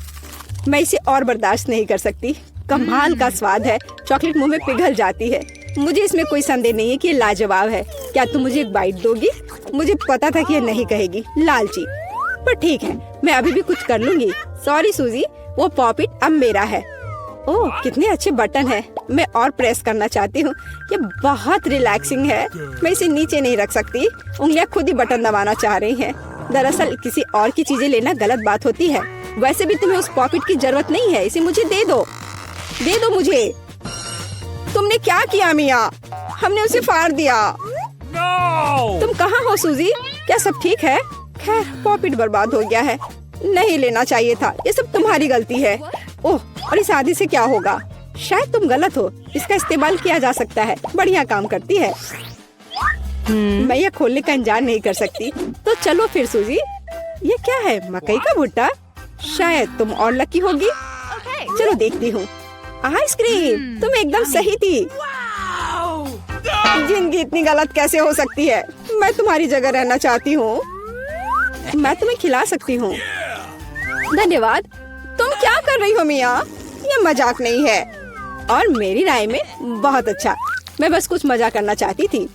S1: मैं इसे और बर्दाश्त नहीं कर सकती। कमाल का स्वाद है। चॉकलेट मुंह में पिघल जाती है। मुझे इसमें कोई संदेह नहीं है कि ये लाजवाब है। क्या तुम मुझे एक बाइट दोगी? मुझे पता था कि ये नहीं कहेगी, लालची। पर ठीक है, मैं अभी भी कुछ कर लूंगी। सॉरी सूजी, वो पॉकेट अब मेरा है। ओह कितने अच्छे बटन है। मैं और प्रेस करना चाहती हूँ। ये बहुत रिलैक्सिंग है। मैं इसे नीचे नहीं रख सकती। उंगलियां खुद ही बटन दबाना चाह रही हैं। दरअसल किसी और की चीजें लेना गलत बात होती है। वैसे भी तुम्हें उस पॉकेट की जरूरत नहीं है। इसे मुझे दे दो। दे दो मुझे। तुमने क्या किया मिया? हमने उसे फाड़ दिया। तुम कहाँ हो सूजी? क्या सब ठीक है? खैर, पॉकेट बर्बाद हो गया है। नहीं लेना चाहिए था। ये सब तुम्हारी गलती है। ओह, और इस आदि से क्या होगा? शायद तुम गलत हो। इसका इस्तेमाल किया जा सकता है। बढ़िया काम करती है। मैं यह खोलने का इंतजार नहीं कर सकती। तो चलो फिर सूजी। ये क्या है? मकई का भुट्टा? शायद तुम और लकी होगी। चलो देखती हूँ। आइसक्रीम, तुम एकदम सही थी। जिंदगी इतनी गलत कैसे हो सकती है? मैं तुम्हारी जगह रहना चाहती हूँ। मैं तुम्हें खिला सकती हूँ। धन्यवाद। तुम क्या कर रही हो मिया? ये मजाक नहीं है। और मेरी राय में बहुत अच्छा। मैं बस कुछ मजा करना चाहती थी।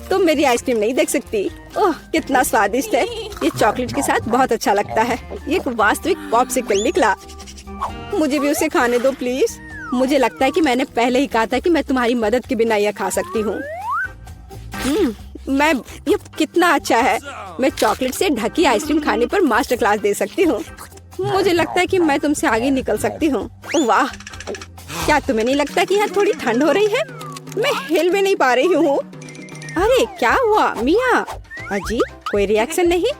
S1: तुम मेरी आइसक्रीम नहीं देख सकती। ओह कितना स्वादिष्ट है। ये चॉकलेट के साथ बहुत अच्छा लगता है। ये एक वास्तविक पॉप्सिकल निकला। मुझे भी उसे खाने दो प्लीज। मुझे लगता है कि मैंने पहले ही कहा था कि मैं तुम्हारी मदद के बिना यह खा सकती हूँ। ये कितना अच्छा है। मैं चॉकलेट से ढकी आइसक्रीम खाने पर मास्टर क्लास दे सकती हूँ। मुझे लगता है कि मैं तुमसे आगे निकल सकती हूँ। वाह, क्या तुम्हें नहीं लगता कि यहाँ थोड़ी ठंड हो रही है? मैं हिल भी नहीं पा रही हूँ। अरे क्या हुआ मिया? अजी कोई रिएक्शन नहीं?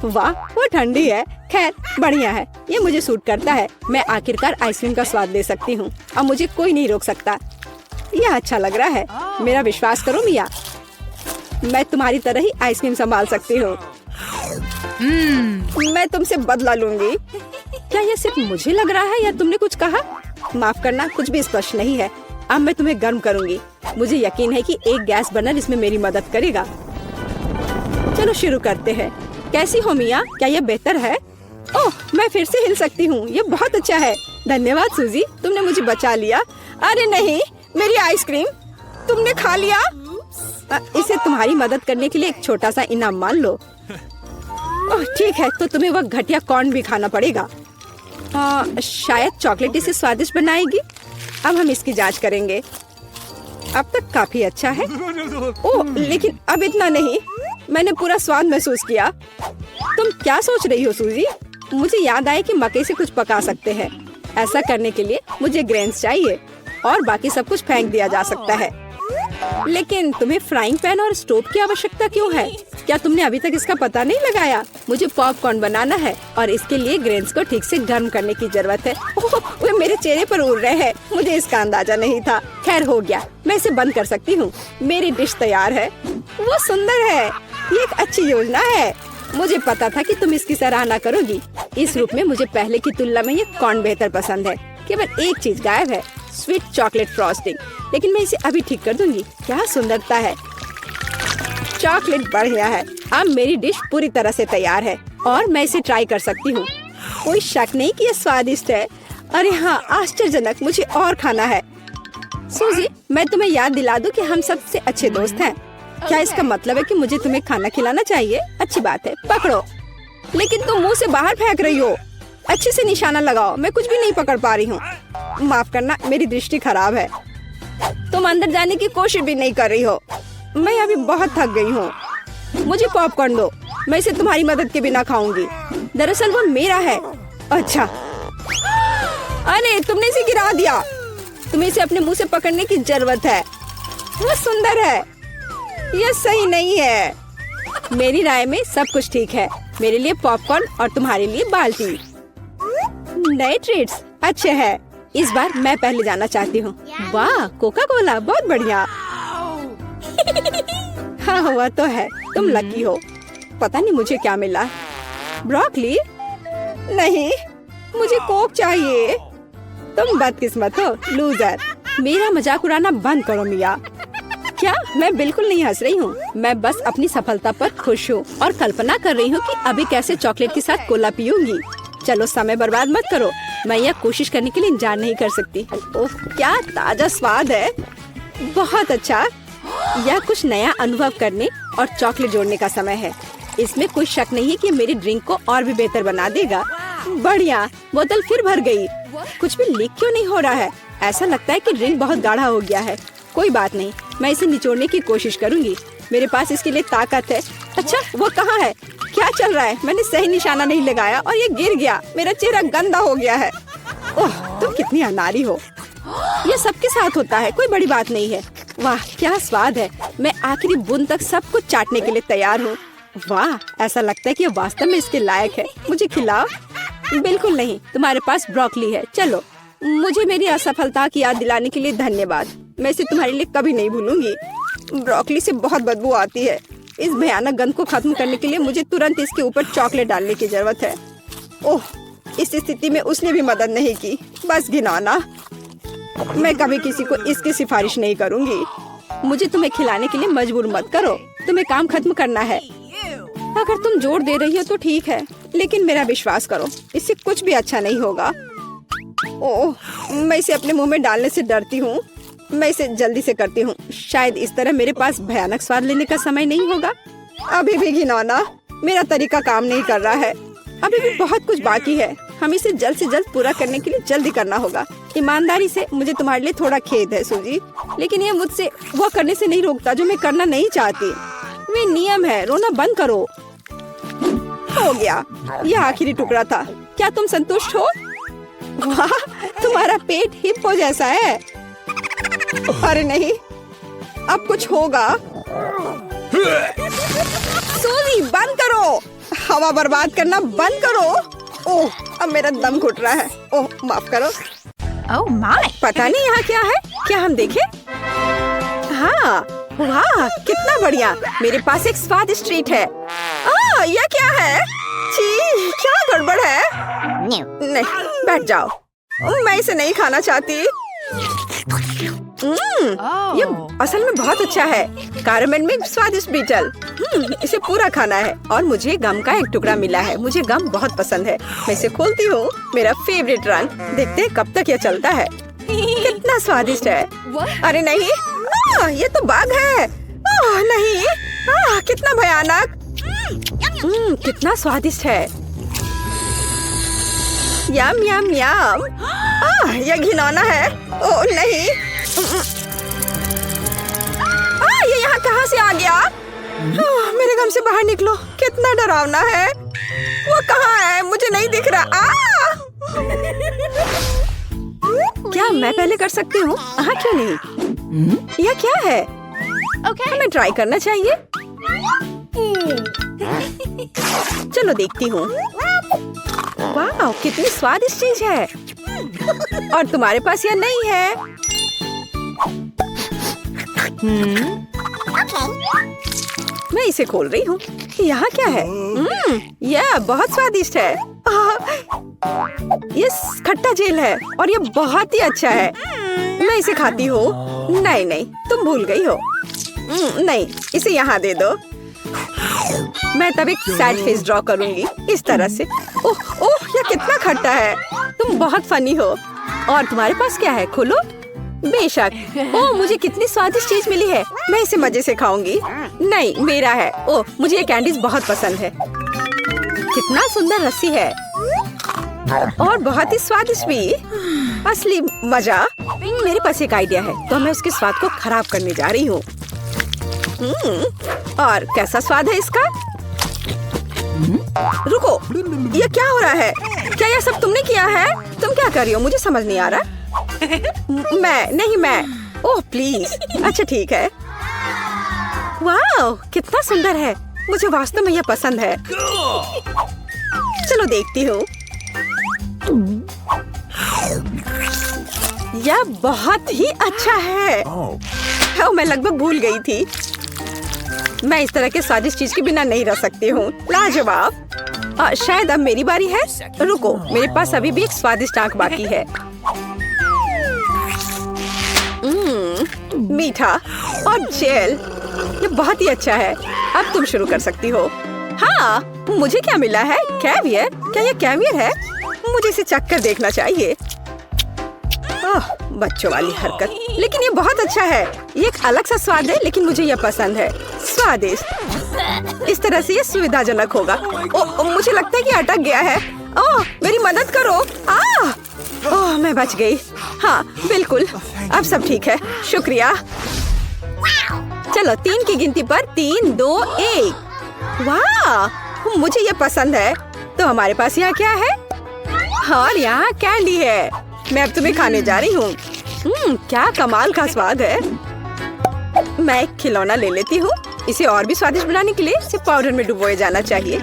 S1: वाह, वो ठंडी है। खैर बढ़िया है। ये मुझे सूट करता है। मैं आखिरकार आइसक्रीम का स्वाद ले सकती हूँ। अब मुझे कोई नहीं रोक सकता। यह अच्छा लग रहा है। मेरा विश्वास करो मिया, मैं तुम्हारी तरह ही आइसक्रीम संभाल सकती हूँ। मैं तुमसे बदला लूंगी। क्या यह सिर्फ मुझे लग रहा है या तुमने कुछ कहा? माफ करना, कुछ भी स्पष्ट नहीं है। अब मैं तुम्हें गर्म करूंगी। मुझे यकीन है कि एक गैस बर्नर इसमें मेरी मदद करेगा। चलो शुरू करते हैं। कैसी हो मिया? क्या यह बेहतर है? ओह, मैं फिर से हिल सकती हूँ। ये बहुत अच्छा है। धन्यवाद सूजी, तुमने मुझे बचा लिया। अरे नहीं, मेरी आइसक्रीम तुमने खा लिया। इसे तुम्हारी मदद करने के लिए एक छोटा सा इनाम मान लो। ओह ठीक है, तो तुम्हें वह घटिया कॉर्न भी खाना पड़ेगा। शायद चॉकलेट इसे स्वादिष्ट बनाएगी। अब हम इसकी जांच करेंगे। अब तक काफी अच्छा है। ओह लेकिन अब इतना नहीं, मैंने पूरा स्वाद महसूस किया। तुम क्या सोच रही हो सूजी? मुझे याद आया कि मकई से कुछ पका सकते हैं। ऐसा करने के लिए मुझे ग्रेन्स चाहिए और बाकी सब कुछ फेंक दिया जा सकता है। लेकिन तुम्हें फ्राइंग पैन और स्टोव की आवश्यकता क्यों है? क्या तुमने अभी तक इसका पता नहीं लगाया? मुझे पॉपकॉर्न बनाना है और इसके लिए ग्रेन्स को ठीक से गर्म करने की जरूरत है। ओह, वे मेरे चेहरे पर उड़ रहे हैं। मुझे इसका अंदाजा नहीं था। खैर हो गया, मैं इसे बंद कर सकती हूँ। मेरी डिश तैयार है। वो सुंदर है। ये एक अच्छी योजना है। मुझे पता था कि तुम इसकी सराहना करोगी। इस रूप में मुझे पहले की तुलना में ये कॉर्न बेहतर पसंद है। केवल एक चीज गायब है, स्वीट चॉकलेट फ्रॉस्टिंग। लेकिन मैं इसे अभी ठीक कर दूंगी। क्या सुंदरता है। चॉकलेट बढ़िया है। अब मेरी डिश पूरी तरह से तैयार है और मैं इसे ट्राई कर सकती हूँ। कोई शक नहीं कि ये स्वादिष्ट है। अरे हाँ, आश्चर्यजनक। मुझे और खाना है। सूजी, मैं तुम्हें याद दिला दूं कि हम सबसे अच्छे दोस्त हैं। क्या इसका मतलब है कि मुझे तुम्हें खाना खिलाना चाहिए? अच्छी बात है, पकड़ो। लेकिन तुम मुंह से बाहर फेंक रही हो। अच्छे से निशाना लगाओ। मैं कुछ भी नहीं पकड़ पा रही हूँ। माफ करना, मेरी दृष्टि खराब है। तुम अंदर जाने की कोशिश भी नहीं कर रही हो। मैं अभी बहुत थक गई हूँ। मुझे पॉपकॉर्न दो। मैं इसे तुम्हारी मदद के बिना खाऊंगी। दरअसल वो मेरा है। अच्छा, अरे तुमने इसे गिरा दिया। तुम्हें इसे अपने मुंह से पकड़ने की जरूरत है। वो सुंदर है। यह सही नहीं है। मेरी राय में सब कुछ ठीक है। मेरे लिए पॉपकॉर्न और तुम्हारे लिए बाल्टी। नए ट्रीट्स अच्छे हैं। इस बार मैं पहले जाना चाहती हूँ। वाह, कोका कोला, बहुत बढ़िया। हाँ हुआ तो है। तुम लकी हो। पता नहीं मुझे क्या मिला। ब्रोकली? नहीं, मुझे कोक चाहिए। तुम बदकिस्मत हो, लूजर। मेरा मजाक उड़ाना बंद करो मिया। क्या? मैं बिल्कुल नहीं हंस रही हूँ। मैं बस अपनी सफलता पर खुश हूँ और कल्पना कर रही हूँ कि अभी कैसे चॉकलेट के साथ कोला पीऊंगी। चलो समय बर्बाद मत करो। मैं यह कोशिश करने के लिए इंतजार नहीं कर सकती। ओह, क्या ताजा स्वाद है। बहुत अच्छा। यह कुछ नया अनुभव करने और चॉकलेट जोड़ने का समय है। इसमें कोई शक नहीं है कि मेरी ड्रिंक को और भी बेहतर बना देगा। बढ़िया। बोतल फिर भर गई। कुछ भी लीक क्यों नहीं हो रहा है? ऐसा लगता है कि ड्रिंक बहुत गाढ़ा हो गया है। कोई बात नहीं, मैं इसे निचोड़ने की कोशिश करूंगी। मेरे पास इसके लिए ताकत है। अच्छा, वो कहाँ है? क्या चल रहा है? मैंने सही निशाना नहीं लगाया और ये गिर गया। मेरा चेहरा गंदा हो गया है। ओह, तुम कितनी अनाड़ी हो। ये सबके साथ होता है, कोई बड़ी बात नहीं है। वाह, क्या स्वाद है। मैं आखिरी बूंद तक सब कुछ चाटने के लिए तैयार हूँ। वाह, ऐसा लगता है कि ये वास्तव में इसके लायक है। मुझे खिलाओ। बिल्कुल नहीं, तुम्हारे पास ब्रोकली है। चलो। मुझे मेरी असफलता की याद दिलाने के लिए धन्यवाद। मैं इसे तुम्हारे लिए कभी नहीं भूलूंगी। ब्रोकली से बहुत बदबू आती है। इस भयानक गंध को खत्म करने के लिए मुझे तुरंत इसके ऊपर चॉकलेट डालने की जरूरत है। ओह, इस स्थिति में उसने भी मदद नहीं की। बस घिनौना। मैं कभी किसी को इसकी सिफारिश नहीं करूंगी। मुझे तुम्हें खिलाने के लिए मजबूर मत करो। तुम्हें काम खत्म करना है। अगर तुम जोर दे रही हो तो ठीक है, लेकिन मेरा विश्वास करो, इससे कुछ भी अच्छा नहीं होगा। ओह, मैं इसे अपने मुंह में डालने से डरती हूँ। मैं इसे जल्दी से करती हूँ। शायद इस तरह मेरे पास भयानक स्वाद लेने का समय नहीं होगा। अभी भी घिनौना। मेरा तरीका काम नहीं कर रहा है। अभी भी बहुत कुछ बाकी है। हम इसे जल्द से जल्द पूरा करने के लिए जल्दी करना होगा। ईमानदारी से मुझे तुम्हारे लिए थोड़ा खेद है सूजी, लेकिन ये मुझसे वो करने से नहीं रोकता जो मैं करना नहीं चाहती। वे नियम है। रोना बंद करो। हो गया। यह आखिरी टुकड़ा था। क्या तुम संतुष्ट हो? वाह, तुम्हारा पेट हिप्पो जैसा है। अरे नहीं, अब कुछ होगा। सूजी, बंद करो। हवा बर्बाद करना बंद करो। ओह, अब मेरा दम घुट रहा है। ओह, माफ करो।
S2: Oh my!
S1: पता नहीं यहाँ क्या है। क्या हम देखें? हाँ, वाह, कितना बढ़िया। मेरे पास एक स्वादिष्ट ट्रीट है। यह क्या है? छी, क्या गड़बड़ है? नहीं, बैठ जाओ। मैं इसे नहीं खाना चाहती। ये असल में बहुत अच्छा है। कैरामेल में स्वादिष्ट बीटल। इसे पूरा खाना है और मुझे गम का एक टुकड़ा मिला है। मुझे गम बहुत पसंद है। मैं इसे खोलती हूँ। मेरा फेवरेट रंग। देखते हैं कब तक ये चलता है। कितना स्वादिष्ट है। अरे नहीं, ये तो बाघ है। नहीं, कितना भयानक। कितना स्वादिष्ट है। यम यम यम। यह घिनौना है। ओह नहीं। ये यहाँ कहाँ से आ गया? मेरे घर से बाहर निकलो। कितना डरावना है। वो कहाँ है? मुझे नहीं दिख रहा। क्या मैं पहले कर सकती हूँ? हाँ क्यों नहीं? यह क्या है? हमें ट्राई करना चाहिए। चलो देखती हूँ। वाह कितनी स्वादिष्ट चीज है। और तुम्हारे पास यह नहीं है। मैं इसे खोल रही हूँ। यहाँ क्या है? यह बहुत स्वादिष्ट है। ये खट्टा जेल है और ये बहुत ही अच्छा है। मैं इसे खाती हूँ। नहीं नहीं तुम भूल गई हो। नहीं इसे यहाँ दे दो। मैं तब एक सैड फेस ड्रॉ करूंगी इस तरह से। ओह ओह यह कितना खट्टा है। तुम बहुत फनी हो। और तुम्हारे पास क्या है? खोलो। बेशक। ओह मुझे कितनी स्वादिष्ट चीज मिली है। मैं इसे मजे से खाऊंगी। नहीं मेरा है। ओह मुझे ये कैंडीज बहुत पसंद है। कितना सुंदर रस्सी है और बहुत ही स्वादिष्ट भी। असली मजा। मेरे पास एक आइडिया है तो मैं उसके स्वाद को खराब करने जा रही हूँ। और कैसा स्वाद है इसका? रुको ये क्या हो रहा है? क्या यह सब तुमने किया है? तुम क्या कर रही हो? मुझे समझ नहीं आ रहा। मैं ओह प्लीज। अच्छा ठीक है। वाह कितना सुंदर है। मुझे वास्तव में यह पसंद है। चलो देखती हूँ। यह बहुत ही अच्छा है। मैं लगभग भूल गई थी। मैं इस तरह के स्वादिष्ट चीज के बिना नहीं रह सकती हूँ। लाजवाब। शायद अब मेरी बारी है। रुको मेरे पास अभी भी एक स्वादिष्ट आंख बाकी है। मीठा और जेल। ये बहुत ही अच्छा है। अब तुम शुरू कर सकती हो। हाँ मुझे क्या मिला है? कैवियर। क्या ये कैवियर है? मुझे इसे चखकर देखना चाहिए। बच्चों वाली हरकत। लेकिन ये बहुत अच्छा है। ये एक अलग सा स्वाद है लेकिन मुझे ये पसंद है। स्वादिष्ट। इस तरह से ये सुविधाजनक होगा। मुझे लगता है कि अटक गया है। मेरी मदद करो। मैं बच गई। हाँ बिल्कुल अब सब ठीक है। शुक्रिया। चलो 3 की गिनती पर 3 2 1। वाह मुझे ये पसंद है। तो हमारे पास यहाँ क्या है? और यहाँ कैंडी है। मैं अब तुम्हें खाने जा रही हूँ। क्या कमाल का स्वाद है। मैं एक खिलौना ले लेती हूँ। इसे और भी स्वादिष्ट बनाने के लिए इसे पाउडर में डुबोया जाना चाहिए।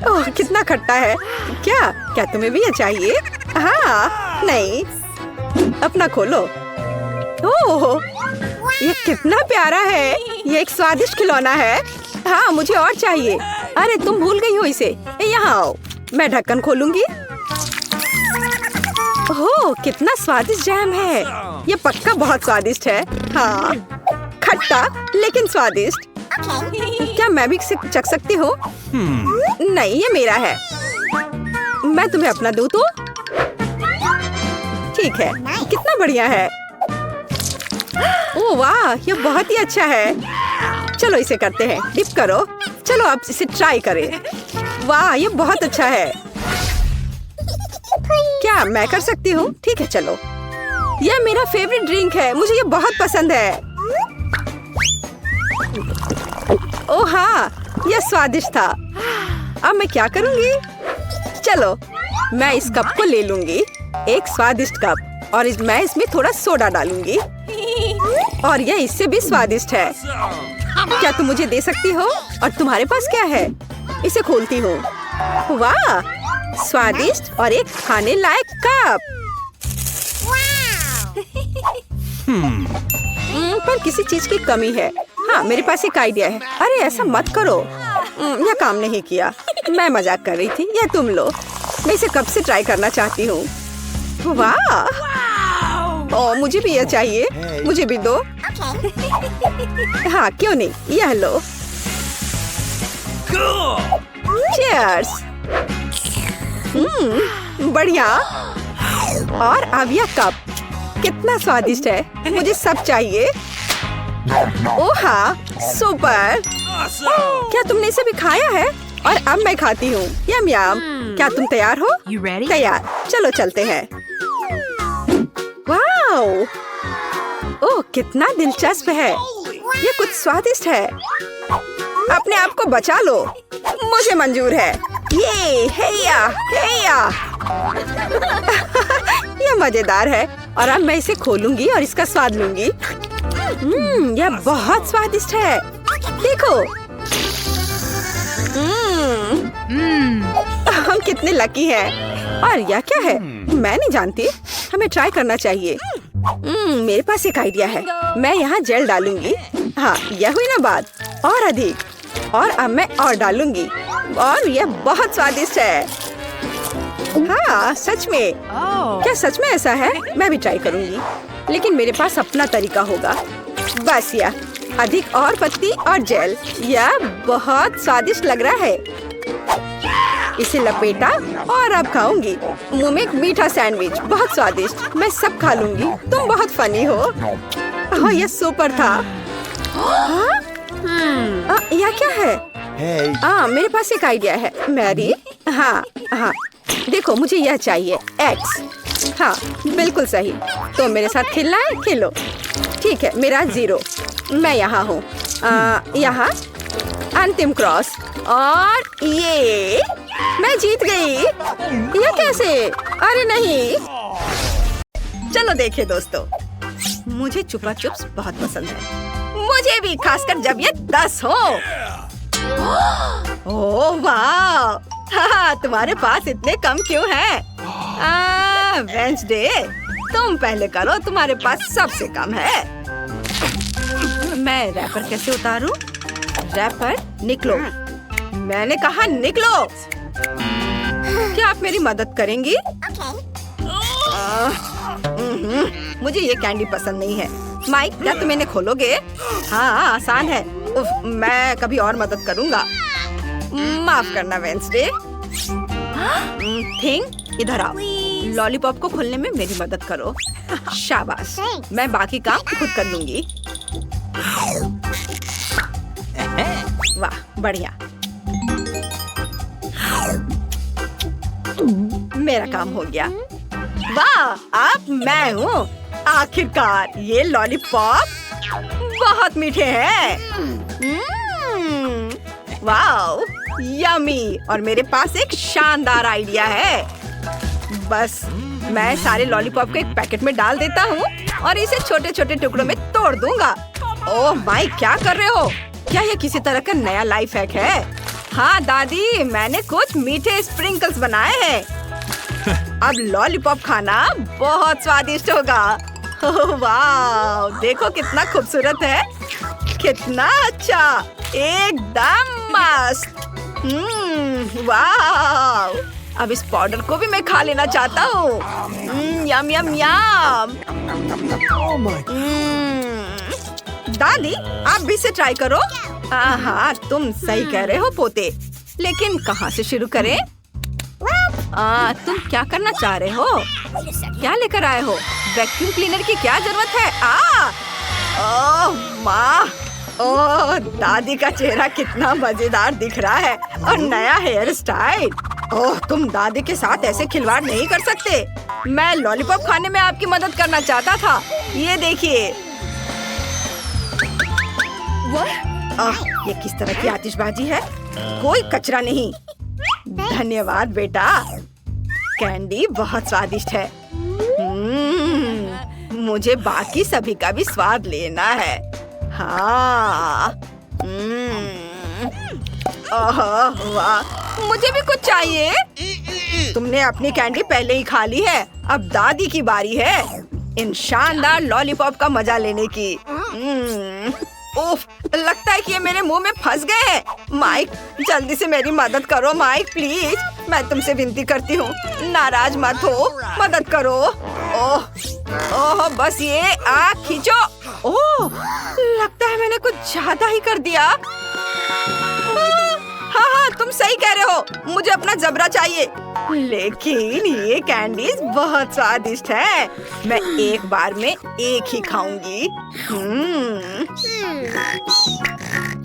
S1: ओह कितना खट्टा है। क्या तुम्हें भी ये चाहिए? हाँ नहीं। अपना खोलो। ओह ये कितना प्यारा है। ये एक स्वादिष्ट खिलौना है। हाँ मुझे और चाहिए। अरे तुम भूल गई हो इसे। यहाँ आओ। मैं ढक्कन खोलूंगी। ओह कितना स्वादिष्ट जैम है। ये पक्का बहुत स्वादिष्ट है। हाँ खट्टा लेकिन स्वादिष्ट। क्या मैं भी इसे चख सकती हूँ? नहीं ये मेरा है। मैं तुम्हें अपना दूँ तो? ठीक है। कितना बढ़िया है। ओह वाह ये बहुत ही अच्छा है। चलो इसे करते हैं। डिप करो। चलो अब इसे ट्राई करें। वाह ये बहुत अच्छा है। क्या मैं कर सकती हूँ? ठीक है चलो। यह मेरा फेवरेट ड्रिंक है। मुझे ये बहुत पसंद है। ओह हाँ यह स्वादिष्ट था। अब मैं क्या करूँगी? चलो मैं इस कप को ले लूंगी। एक स्वादिष्ट कप। और मैं इसमें थोड़ा सोडा डालूंगी। और यह इससे भी स्वादिष्ट है। क्या तुम मुझे दे सकती हो? और तुम्हारे पास क्या है? इसे खोलती हूँ। वाह स्वादिष्ट और एक खाने लायक कप। पर किसी चीज की कमी है। हाँ मेरे पास एक आइडिया है। अरे ऐसा मत करो। यह काम नहीं किया। मैं मजाक कर रही थी। यह तुम लो। मैं इसे कब से ट्राई करना चाहती हूँ। वाह मुझे भी यह चाहिए। मुझे भी दो। हाँ क्यों नहीं। यह लो। चीयर्स। बढ़िया। और अब यह कप कितना स्वादिष्ट है। मुझे सब चाहिए। ओह हाँ सुपर। क्या तुमने इसे भी खाया है? और अब मैं खाती हूँ। यम यम। क्या तुम तैयार हो? तैयार। चलो चलते हैं। वाओ! ओह, कितना दिलचस्प है। ये कुछ स्वादिष्ट है। अपने आप को बचा लो। मुझे मंजूर है। ये हेया हेया। ये मजेदार है और अब मैं इसे खोलूंगी और इसका स्वाद लूंगी। यह बहुत स्वादिष्ट है। देखो। हम कितने लकी हैं। और यह क्या है? मैं नहीं जानती। हमें ट्राई करना चाहिए। मेरे पास एक आइडिया है। मैं यहाँ जेल डालूंगी। हाँ, यह हुई ना बात। और अधिक। और अब मैं और डालूंगी। और यह बहुत स्वादिष्ट है। हाँ, सच में। क्या सच में ऐसा है? मैं भी ट्राई करूंगी, लेकिन मेरे पास अपना तरीका होगा। बस यह अधिक और पत्ती और जेल। यह बहुत स्वादिष्ट लग रहा है। इसे लपेटा और अब खाऊंगी। मुंह में एक मीठा सैंडविच, बहुत स्वादिष्ट। मैं सब खा लूंगी। तुम बहुत फनी हो। हाँ, यह सुपर था। यह क्या है? मेरे पास एक आइडिया है। मैरी। हाँ हाँ, देखो मुझे यह चाहिए। एक्स। हाँ, बिल्कुल सही। तो मेरे साथ खेलना है? खेलो। ठीक है, मेरा 0। मैं यहाँ हूँ। यहाँ अंतिम क्रॉस। और ये मैं जीत गई। यह कैसे? अरे नहीं। चलो देखें दोस्तों। मुझे चुपा चुप्स बहुत पसंद है। मुझे भी, खासकर जब ये 10 हो। ओह वाह! हाँ, तुम्हारे पास इतने कम क्यों हैं? वेंसडे, तुम पहले करो। तुम्हारे पास सबसे कम है। मैं रैपर कैसे उतारूं? रैपर, निकलो। मैंने कहा निकलो। क्या आप मेरी मदद करेंगी? मुझे ये कैंडी पसंद नहीं है। माइक, क्या तुम इन्हें खोलोगे? हाँ, आसान है। मैं कभी और मदद करूंगा। माफ करना वेंसडे। थिंग, इधर आओ। लॉलीपॉप को खोलने में मेरी मदद करो। शाबाश। मैं बाकी काम खुद कर लूंगी। वाह, बढ़िया। मेरा काम हो गया। वाह, अब मैं हूँ। आखिरकार। ये लॉलीपॉप बहुत मीठे हैं। वाह, यमी। और मेरे पास एक शानदार आइडिया है। बस मैं सारे लॉलीपॉप को एक पैकेट में डाल देता हूँ और इसे छोटे छोटे टुकड़ों में तोड़ दूंगा। ओह माई, क्या कर रहे हो? क्या ये किसी तरह का नया लाइफ हैक है? हाँ दादी, मैंने कुछ मीठे स्प्रिंकल्स बनाए हैं। अब लॉलीपॉप खाना बहुत स्वादिष्ट होगा। वाह, देखो कितना खूबसूरत है। कितना अच्छा, एकदम मस्त। वाह, अब इस पाउडर को भी मैं खा लेना चाहता हूँ। यम यम यम। दादी, आप भी इसे ट्राई करो। हाँ, तुम सही कह रहे हो पोते, लेकिन कहाँ से शुरू करें? तुम क्या करना चाह रहे हो? क्या लेकर आए हो? वैक्यूम क्लीनर की क्या जरूरत है? ओह माँ, ओह दादी का चेहरा कितना मजेदार दिख रहा है। और नया हेयर स्टाइल। ओह, तुम दादी के साथ ऐसे खिलवाड़ नहीं कर सकते। मैं लॉलीपॉप खाने में आपकी मदद करना चाहता था। ये देखिए। ये किस तरह की आतिशबाजी है? कोई कचरा नहीं। धन्यवाद बेटा। कैंडी बहुत स्वादिष्ट है। मुझे बाकी सभी का भी स्वाद लेना है। हाँ। वाह, मुझे भी कुछ चाहिए। तुमने अपनी कैंडी पहले ही खा ली है। अब दादी की बारी है इन शानदार लॉलीपॉप का मजा लेने की। उफ, लगता है कि ये मेरे मुंह में फंस गए हैं। माइक, जल्दी से मेरी मदद करो। माइक प्लीज, मैं तुमसे विनती करती हूँ, नाराज मत हो, मदद करो। ओह, बस ये आग खींचो। ओह, लगता है मैंने कुछ ज्यादा ही कर दिया। हाँ, तुम सही कह रहे हो। मुझे अपना जबरा चाहिए। लेकिन ये कैंडीज बहुत स्वादिष्ट है। मैं एक बार में एक ही खाऊंगी।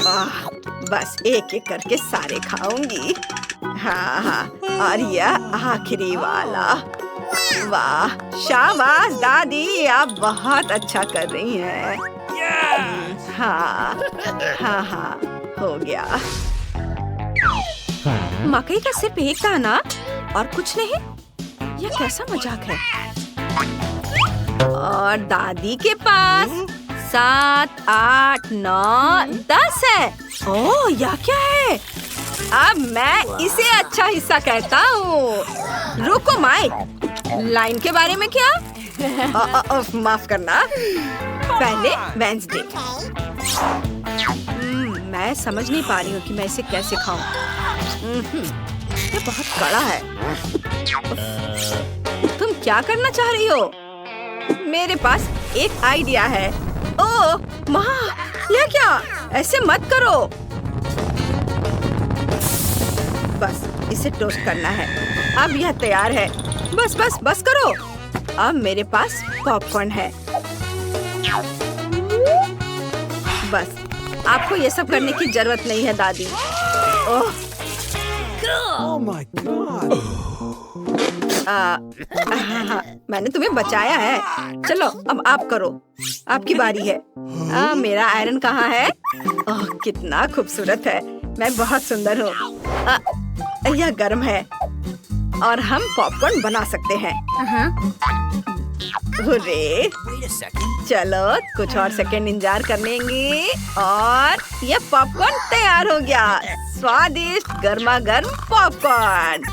S1: बस एक एक करके सारे खाऊंगी। हाँ हाँ, और यह आखिरी वाला। वाह, शाबाश दादी, आप बहुत अच्छा कर रही हैं। हाँ हाँ हाँ, हो गया। मकई का सिर्फ एक दाना और कुछ नहीं? यह कैसा मजाक है? और दादी के पास 7, 8, 9, 10 है। ओह, यह क्या है? अब मैं इसे अच्छा हिस्सा कहता हूँ। रुको माइक, लाइन के बारे में क्या? माफ करना। पहले वेंसडे। मैं समझ नहीं पा रही हूँ कि मैं इसे कैसे खाऊं। ये बहुत कड़ा है। तुम क्या करना चाह रही हो? मेरे पास एक आइडिया है। ओह माँ, यह क्या? ऐसे मत करो। बस इसे टोस्ट करना है। अब यह तैयार है। बस बस बस करो। अब मेरे पास पॉपकॉर्न है। बस, आपको ये सब करने की जरूरत नहीं है दादी। ओह
S2: my God!
S1: मैंने तुम्हें बचाया है। चलो अब आप करो, आपकी बारी है। मेरा आयरन कहाँ है? ओह, कितना खूबसूरत है। मैं बहुत सुंदर हूँ। यह गर्म है और हम पॉपकॉर्न बना सकते हैं। हुर्रे! चलो कुछ और सेकंड इंतजार कर लेंगे और यह पॉपकॉर्न तैयार हो गया। स्वादिष्ट गर्मा गर्म पॉपकॉर्न।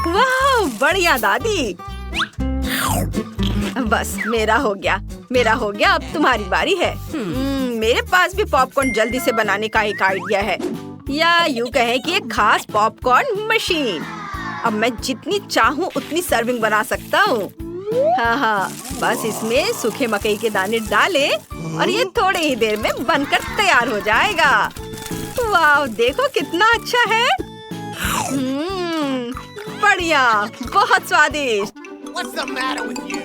S1: वाह, बढ़िया दादी। बस मेरा हो गया, मेरा हो गया। अब तुम्हारी बारी है। मेरे पास भी पॉपकॉर्न जल्दी से बनाने का एक आइडिया है, या यूँ कहें कि एक खास पॉपकॉर्न मशीन। अब मैं जितनी चाहूँ उतनी सर्विंग बना सकता हूँ। हाँ हाँ, बस इसमें सूखे मकई के दाने डाले और ये थोड़ी ही देर में बनकर तैयार हो जाएगा। वाह, देखो कितना अच्छा है। बढ़िया, बहुत स्वादिष्ट।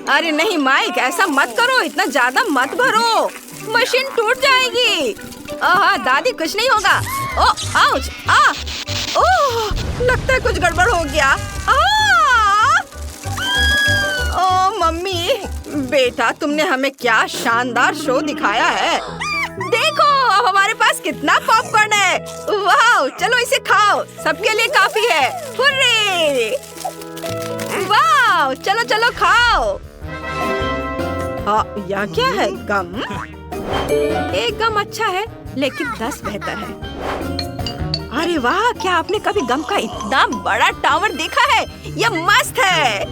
S1: अरे नहीं माइक, ऐसा मत करो, इतना ज्यादा मत भरो, मशीन टूट जाएगी। दादी कुछ नहीं होगा। ओह आउच, ओह लगता है कुछ गड़बड़ हो गया। ओह मम्मी, बेटा तुमने हमें क्या शानदार शो दिखाया है। देखो अब हमारे पास कितना पॉपकॉर्न है। वाह, चलो इसे खाओ, सबके लिए काफी है। हुर्रे! वाह, चलो चलो खाओ। यह क्या है? गम? एक गम अच्छा है लेकिन 10 बेहतर है। अरे वाह, क्या आपने कभी गम का इतना बड़ा टावर देखा है? यह मस्त है।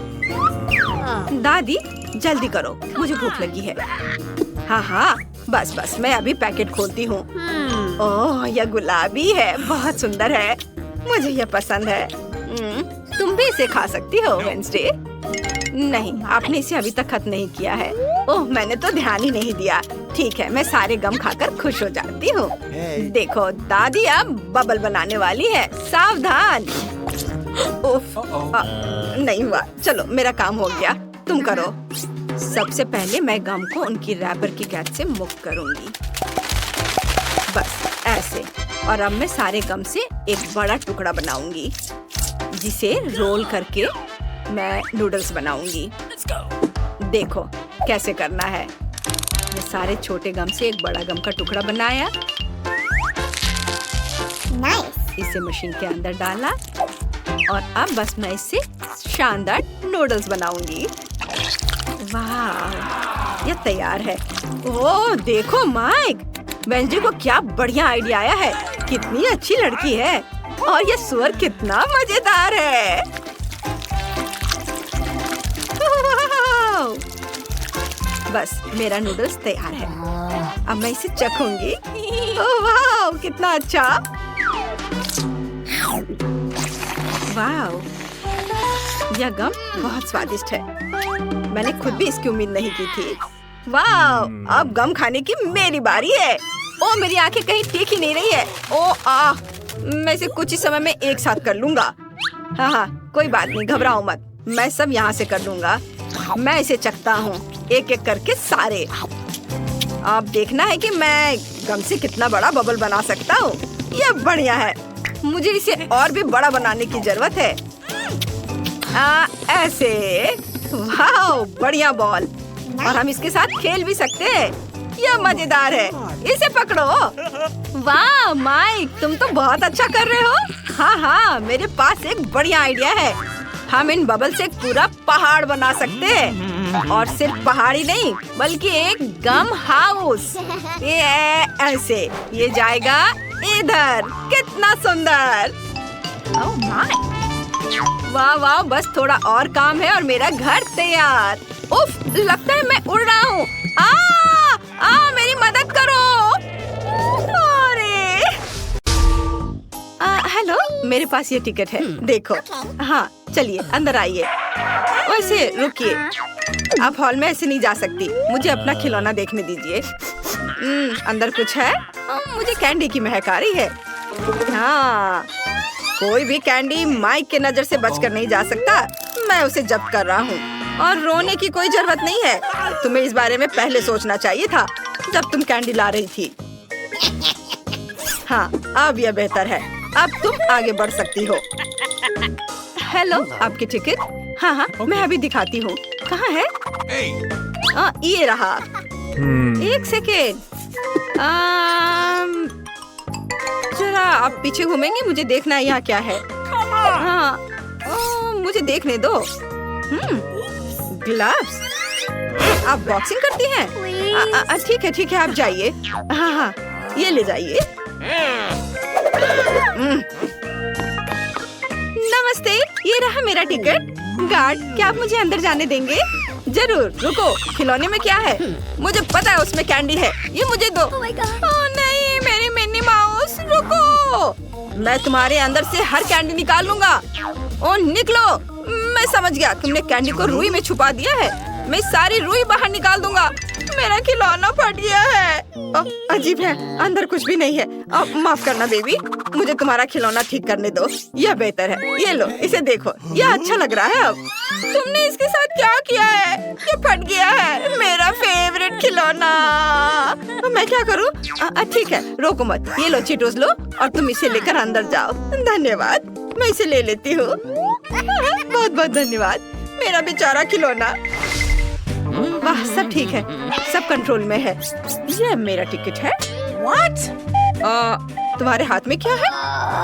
S1: दादी जल्दी करो, मुझे भूख लगी है। हाँ हाँ, बस बस मैं अभी पैकेट खोलती हूँ। ओह, यह गुलाबी है, बहुत सुंदर है, मुझे यह पसंद है। तुम भी इसे खा सकती हो वेंसडे। नहीं, आपने इसे अभी तक खत्म नहीं किया है। ओह, मैंने तो ध्यान ही नहीं दिया। ठीक है, मैं सारे गम खाकर खुश हो जाती हूँ। देखो दादी अब बबल बनाने वाली है, सावधान। उफ, नहीं हुआ। चलो मेरा काम हो गया, तुम करो। सबसे पहले मैं गम को उनकी रैपर की कैद से मुक्त करूंगी। बस ऐसे। और अब मैं सारे गम से एक बड़ा टुकड़ा बनाऊंगी, जिसे रोल करके मैं नूडल्स बनाऊंगी। देखो कैसे करना है। मैं सारे छोटे गम से एक बड़ा गम का टुकड़ा बनाया। इसे मशीन के अंदर डाला और अब बस मैं इससे शानदार नूडल्स बनाऊंगी। वाह, यह तैयार है। ओह देखो माइक, वेंसडे को क्या बढ़िया आइडिया आया है। कितनी अच्छी लड़की है और यह सुअर कितना मजेदार है। बस मेरा नूडल्स तैयार है। अब मैं इसे चखूंगी। ओह वाह, कितना अच्छा। वाह, यह गम बहुत स्वादिष्ट है। मैंने खुद भी इसकी उम्मीद नहीं की थी। वाह, अब गम खाने की मेरी बारी है। ओ मेरी आंखें कहीं टिक ही नहीं रही है। मैं इसे कुछ ही समय में एक साथ कर लूंगा। हाँ हाँ, कोई बात नहीं, घबराओ मत, मैं सब यहाँ से कर लूंगा। मैं इसे चखता हूँ, एक एक करके सारे। अब देखना है कि मैं गम से कितना बड़ा बबल बना सकता हूँ। यह बढ़िया है। मुझे इसे और भी बड़ा बनाने की जरूरत है। ऐसे। वाह, बढ़िया बॉल। और हम इसके साथ खेल भी सकते हैं। यह मजेदार है। इसे पकड़ो। वाह माइक, तुम तो बहुत अच्छा कर रहे हो। हाँ हाँ, मेरे पास एक बढ़िया आइडिया है। हम इन बबल से एक पूरा पहाड़ बना सकते हैं। और सिर्फ पहाड़ ही नहीं, बल्कि एक गम हाउस। ये ऐसे, ये जाएगा इधर। कितना सुंदर। Oh my. वाह वाह, बस थोड़ा और काम है और मेरा घर तैयार। उफ, लगता है मैं उड़ रहा हूँ। मेरी मदद करो। अरे हेलो, मेरे पास ये टिकट है, देखो। हाँ चलिए अंदर आइए। वैसे रुकिए, आप हॉल में ऐसे नहीं जा सकती। मुझे अपना खिलौना देखने दीजिए। अंदर कुछ है? मुझे कैंडी की महक आ रही है। हाँ, कोई भी कैंडी माइक के नजर से बचकर नहीं जा सकता। मैं उसे जब्त कर रहा हूँ। और रोने की कोई जरूरत नहीं है। तुम्हें इस बारे में पहले सोचना चाहिए था, जब तुम कैंडी ला रही थी। हाँ, अब यह बेहतर है। अब तुम आगे बढ़ सकती हो। हेलो, आपकी टिकट? हाँ हाँ, मैं अभी दिखाती हूँ। कहाँ है? ये रहा। एक सेकेंड। जरा आप पीछे घूमेंगे? मुझे देखना है यहाँ क्या है। हाँ, मुझे देखने दो। ग्लव्स। आप बॉक्सिंग करती हैं? ठीक है, आप जाइए। हाँ हाँ, ये ले जाइए। नमस्ते, ये रहा मेरा टिकट। गार्ड, क्या आप मुझे अंदर जाने देंगे? जरूर। रुको, खिलौने में क्या है? मुझे पता है उसमें कैंडी है। ये मुझे दो। ओह नहीं, मेरी मिनी माउस, रुको। मैं तुम्हारे अंदर से हर कैंडी निकाल लूंगा। ओह निकलो। मैं समझ गया, तुमने कैंडी को रुई में छुपा दिया है। मैं सारी रुई बाहर निकाल दूंगा। मेरा खिलौना फट गया है। अजीब है, अंदर कुछ भी नहीं है। माफ करना बेबी, मुझे तुम्हारा खिलौना ठीक करने दो। यह बेहतर है। ये लो, इसे देखो, यह अच्छा लग रहा है। अब तुमने इसके साथ क्या किया है? ये फट गया है, मेरा फेवरेट खिलौना। मैं क्या करूँ? ठीक है, रोको मत। ये लो चीटोस लो, और तुम इसे लेकर अंदर जाओ। धन्यवाद, मैं इसे ले लेती हूँ। बहुत बहुत धन्यवाद, मेरा बेचारा खिलौना। वाह, सब ठीक है, सब कंट्रोल में है। ये मेरा टिकट है। What? तुम्हारे हाथ में क्या है?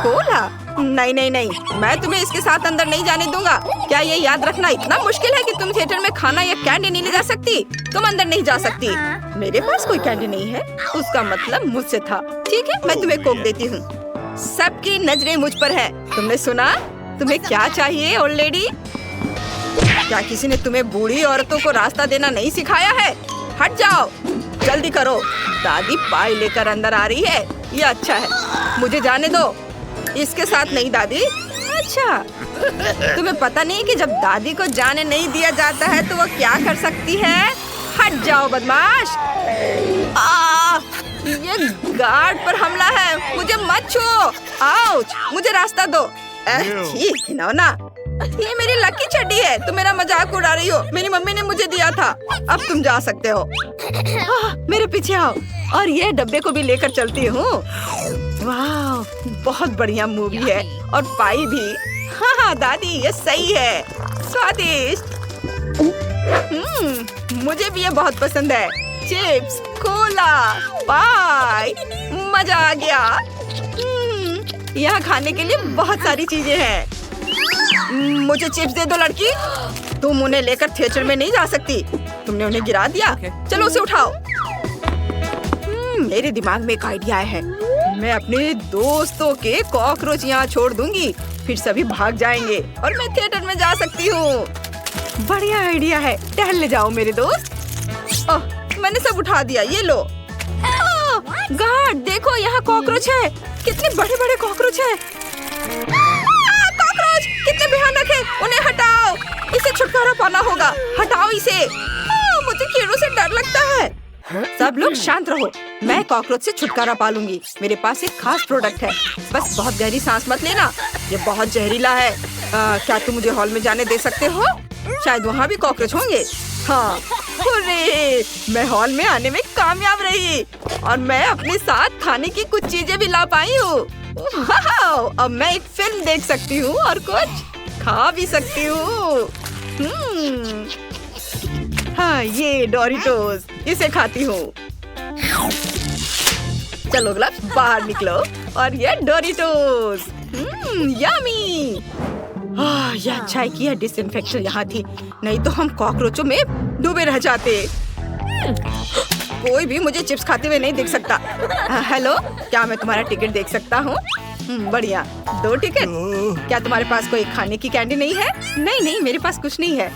S1: कोला? नहीं नहीं नहीं, मैं तुम्हें इसके साथ अंदर नहीं जाने दूंगा। क्या ये याद रखना इतना मुश्किल है कि तुम थिएटर में खाना या कैंडी नहीं ले जा सकती? तुम अंदर नहीं जा सकती। मेरे पास कोई कैंडी नहीं है, उसका मतलब मुझसे था। ठीक है, मैं तुम्हें कोक देती हूँ। सबकी नजरें मुझ पर है। तुमने सुना? तुम्हें क्या चाहिए ओल्ड लेडी? क्या किसी ने तुम्हें बूढ़ी औरतों को रास्ता देना नहीं सिखाया है? हट जाओ, जल्दी करो। दादी पाई लेकर अंदर आ रही है। ये अच्छा है, मुझे जाने दो। इसके साथ नहीं दादी। अच्छा, तुम्हें पता नहीं कि जब दादी को जाने नहीं दिया जाता है तो वो क्या कर सकती है? हट जाओ बदमाश। ये गार्ड पर हमला है, मुझे मत छुओ। आउच, मुझे रास्ता दो। ठीक है ना। ये मेरी लकी चड्डी है। तुम मेरा मजाक उड़ा रही हो। मेरी मम्मी ने मुझे दिया था। अब तुम जा सकते हो। मेरे पीछे आओ और ये डब्बे को भी लेकर चलती हूँ। वाह, बहुत बढ़िया मूवी है और पाई भी। हाँ दादी, ये सही है। स्वादिष्ट। मुझे भी ये बहुत पसंद है। चिप्स, कोला, पाई, मजा आ गया। यहाँ खाने के लिए बहुत सारी चीजें हैं। मुझे चिप्स दे दो लड़की। तुम उन्हें लेकर थिएटर में नहीं जा सकती। तुमने उन्हें गिरा दिया। चलो उसे उठाओ। मेरे दिमाग में एक आइडिया है। मैं अपने दोस्तों के कॉकरोच यहाँ छोड़ दूंगी, फिर सभी भाग जाएंगे और मैं थिएटर में जा सकती हूँ। बढ़िया आइडिया है। टहलने जाओ मेरे दोस्त। मैंने सब उठा दिया, ये लो। गार्ड देखो, यहाँ कॉकरोच है। कितने बड़े बड़े कॉकरोच है। कॉकरोच कितने भयानक है। उन्हें हटाओ, इसे छुटकारा पाना होगा। हटाओ इसे। मुझे कीड़ों से डर लगता है। सब लोग शांत रहो, मैं कॉकरोच से छुटकारा पा लूंगी। मेरे पास एक खास प्रोडक्ट है। बस बहुत गहरी सांस मत लेना, ये बहुत जहरीला है। क्या तुम मुझे हॉल में जाने दे सकते हो? शायद वहाँ भी कॉकरोच होंगे। हाँ, हुर्रे! मैं हॉल में आने में कामयाब रही और मैं अपने साथ खाने की कुछ चीजें भी ला पाई हूँ। वाओ! अब मैं एक फिल्म देख सकती हूँ और कुछ खा भी सकती हूँ। हाँ, ये डोरिटोस, इसे खाती हूँ। चलो ग्लव्स, बाहर निकलो और ये डोरिटोस। यम्मी! यह अच्छा है कि यह डिसइंफेक्शन यहाँ थी, नहीं तो हम कॉकरोचों में डूबे रह जाते। कोई भी मुझे चिप्स खाते हुए नहीं देख सकता। हेलो, क्या मैं तुम्हारा टिकट देख सकता हूँ? बढ़िया, 2 टिकट। क्या तुम्हारे पास कोई खाने की कैंडी नहीं है? नहीं, मेरे पास कुछ नहीं है।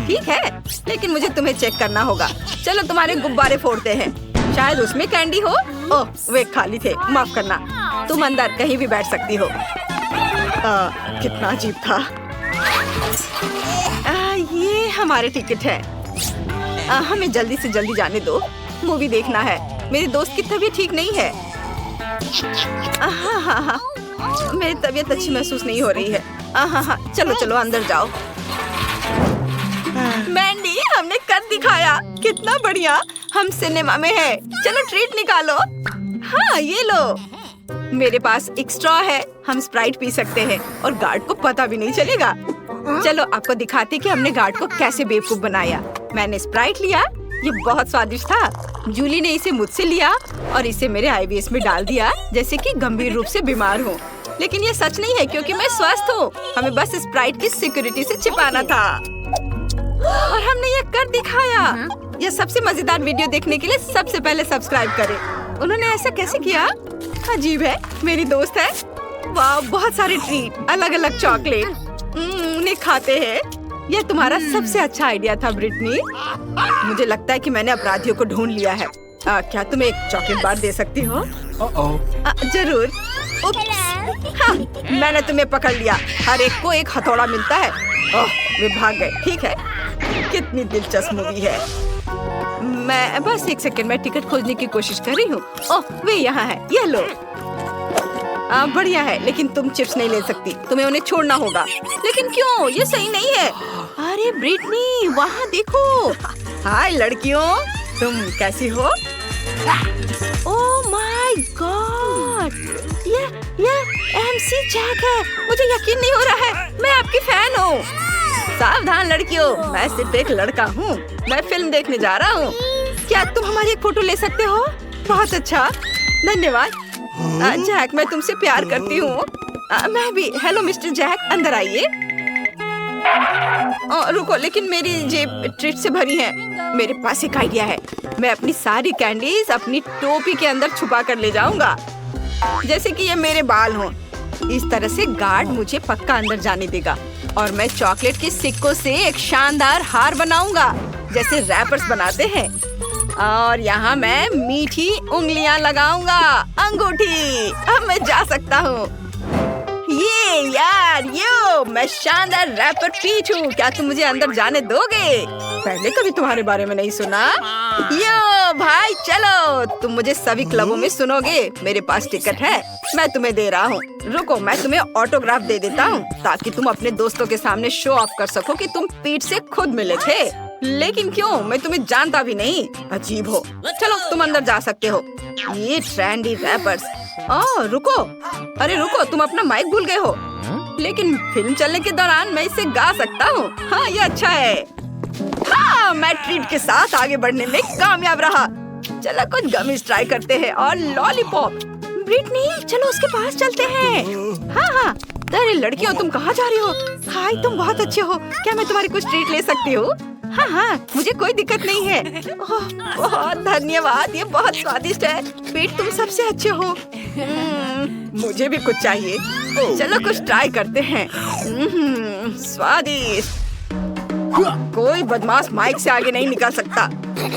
S1: ठीक है, लेकिन मुझे तुम्हें चेक करना होगा। चलो तुम्हारे गुब्बारे फोड़ते हैं, शायद उसमें कैंडी हो। ओह, वे खाली थे, माफ करना। तुम अंदर कहीं भी बैठ सकती हो। कितना अजीब था। ये हमारे टिकट है। हमें जल्दी से जल्दी जाने दो, मूवी देखना है। मेरी दोस्त की तबीयत ठीक नहीं है। हाँ, मेरी तबीयत अच्छी महसूस नहीं हो रही है। हाँ, चलो अंदर जाओ। मैंडी, हमने कर दिखाया, कितना बढ़िया। हम सिनेमा में हैं। चलो ट्रीट निकालो। हाँ, ये लो। मेरे पास एक स्ट्रॉ है, हम स्प्राइट पी सकते हैं और गार्ड को पता भी नहीं चलेगा। चलो आपको दिखाते कि हमने गार्ड को कैसे बेवकूफ बनाया। मैंने स्प्राइट लिया, ये बहुत स्वादिष्ट था। जूली ने इसे मुझसे लिया और इसे मेरे IBS में डाल दिया, जैसे कि गंभीर रूप से बीमार हूँ। लेकिन ये सच नहीं है क्योंकि मैं स्वस्थ हूँ। हमें बस स्प्राइट की सिक्योरिटी से छिपाना था और हमने ये कर दिखाया। यह सबसे मजेदार वीडियो देखने के लिए सबसे पहले सब्सक्राइब करें। उन्होंने ऐसा कैसे किया? अजीब है, मेरी दोस्त है। वाह, बहुत सारे ट्रीट, अलग अलग चॉकलेट। उन्हें खाते हैं। यह तुम्हारा सबसे अच्छा आइडिया था ब्रिटनी। मुझे लगता है कि मैंने अपराधियों को ढूंढ लिया है। क्या तुम एक चॉकलेट बार दे सकती हो? जरूर। हाँ, मैंने तुम्हें पकड़ लिया। हर एक को एक हथौड़ा मिलता है। ओह, वे भाग गए। ठीक है, कितनी दिलचस्प मूवी है। मैं बस 1 सेकंड में टिकट खोजने की कोशिश कर रही हूँ। ओह, वे यहाँ है, यह लो। बढ़िया है, लेकिन तुम चिप्स नहीं ले सकती, तुम्हें उन्हें छोड़ना होगा। लेकिन क्यों? ये सही नहीं है। अरे ब्रिटनी, वहाँ देखो। हाय लड़कियों, तुम कैसी हो? ओह माय गॉड, ये MC जैक है। मुझे यकीन नहीं हो रहा है, मैं आपकी फैन हूँ। सावधान लड़कियों, मैं सिर्फ एक लड़का हूँ। मैं फिल्म देखने जा रहा हूँ। क्या तुम हमारी एक फोटो ले सकते हो? बहुत अच्छा, धन्यवाद। जैक, मैं तुमसे प्यार करती हूँ। मैं भी। हेलो मिस्टर जैक, अंदर आइए। रुको, लेकिन मेरी जेब ट्रीट से भरी है। मेरे पास एक आइडिया है। मैं अपनी सारी कैंडीज अपनी टोपी के अंदर छुपा कर ले जाऊंगा, जैसे कि ये मेरे बाल हों। इस तरह से गार्ड मुझे पक्का अंदर जाने देगा और मैं चॉकलेट के सिक्कों से एक शानदार हार बनाऊंगा, जैसे रैपर्स बनाते हैं। और यहाँ मैं मीठी उंगलियां लगाऊंगा, अंगूठी। अब मैं जा सकता हूँ। ये यार, मैं शानदार रैपर पीच हूँ। क्या तुम मुझे अंदर जाने दोगे? पहले कभी तुम्हारे बारे में नहीं सुना। यो भाई, चलो, तुम मुझे सभी क्लबों में सुनोगे। मेरे पास टिकट है, मैं तुम्हें दे रहा हूँ। रुको, मैं तुम्हें ऑटोग्राफ दे देता हूँ ताकि तुम अपने दोस्तों के सामने शो ऑफ कर सको कि तुम पीठ से खुद मिले थे। लेकिन क्यों? मैं तुम्हें जानता भी नहीं। अजीब हो। चलो, तुम अंदर जा सकते हो। ये ट्रेंडी रैपर्स। रुको, अरे रुको, तुम अपना माइक भूल गए हो। लेकिन फिल्म चलने के दौरान मैं इसे गा सकता हूँ। हाँ, ये अच्छा है। हाँ, मैं ट्रीट के साथ आगे बढ़ने में कामयाब रहा। चलो कुछ गमीज ट्राई करते हैं और लॉलीपॉप। ब्रिटनी, चलो उसके पास चलते हैं। हाँ, अरे लड़कियों, तुम कहाँ जा रही हो? हाय, तुम बहुत अच्छे हो। क्या मैं तुम्हारी कुछ ट्रीट ले सकती हूँ? हाँ, मुझे कोई दिक्कत नहीं है। बहुत धन्यवाद, ये बहुत स्वादिष्ट है। पीट, तुम सबसे अच्छे हो। मुझे भी कुछ चाहिए। चलो कुछ ट्राई करते हैं। स्वादिष्ट। कोई बदमाश माइक से आगे नहीं निकल सकता।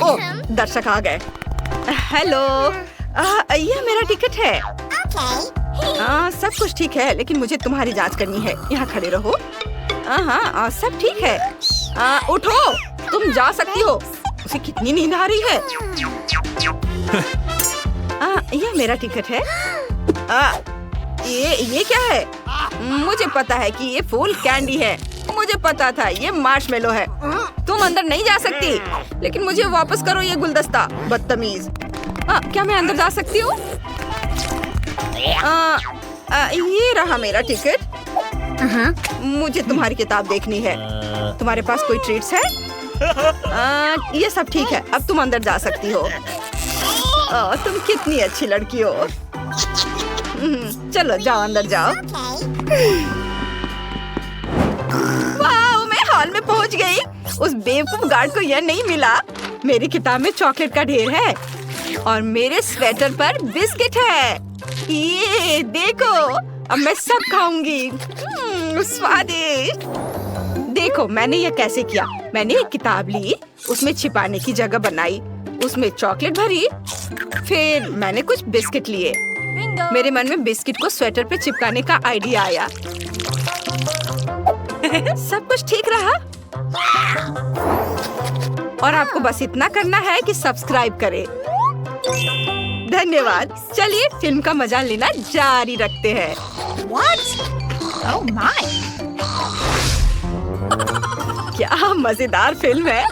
S1: ओह, दर्शक आ गए। हेलो, यह मेरा टिकट है। सब कुछ ठीक है, लेकिन मुझे तुम्हारी जांच करनी है। यहाँ खड़े रहो। हाँ, सब ठीक है। उठो, तुम जा सकती हो। उसे कितनी नींद आ रही है। यह मेरा टिकट है। ये क्या है? मुझे पता है कि ये फूल कैंडी है। मुझे पता था ये मार्शमेलो है। तुम अंदर नहीं जा सकती। लेकिन मुझे वापस करो ये गुलदस्ता, बदतमीज। क्या मैं अंदर जा सकती हूँ? ये रहा मेरा टिकट। मुझे तुम्हारी किताब देखनी है। तुम्हारे पास कोई ट्रीट्स है? ये सब ठीक है, अब तुम अंदर जा सकती हो। तुम कितनी अच्छी लड़की हो। चलो जाओ, अंदर जाओ। वाह, मैं हॉल में पहुंच गई। उस बेवकूफ गार्ड को यह नहीं मिला। मेरी किताब में चॉकलेट का ढेर है और मेरे स्वेटर पर बिस्किट है। ये देखो, अब मैं सब खाऊंगी। स्वादिष्ट। देखो मैंने यह कैसे किया। मैंने एक किताब ली, उसमें छिपाने की जगह बनाई, उसमें चॉकलेट भरी, फिर मैंने कुछ बिस्किट लिए। मेरे मन में बिस्किट को स्वेटर पे चिपकाने का आइडिया आया। सब कुछ ठीक रहा। और आपको बस इतना करना है कि सब्सक्राइब करें। धन्यवाद। चलिए फिल्म का मजा लेना जारी रखते हैं।
S3: Oh my!
S1: क्या मजेदार फिल्म है।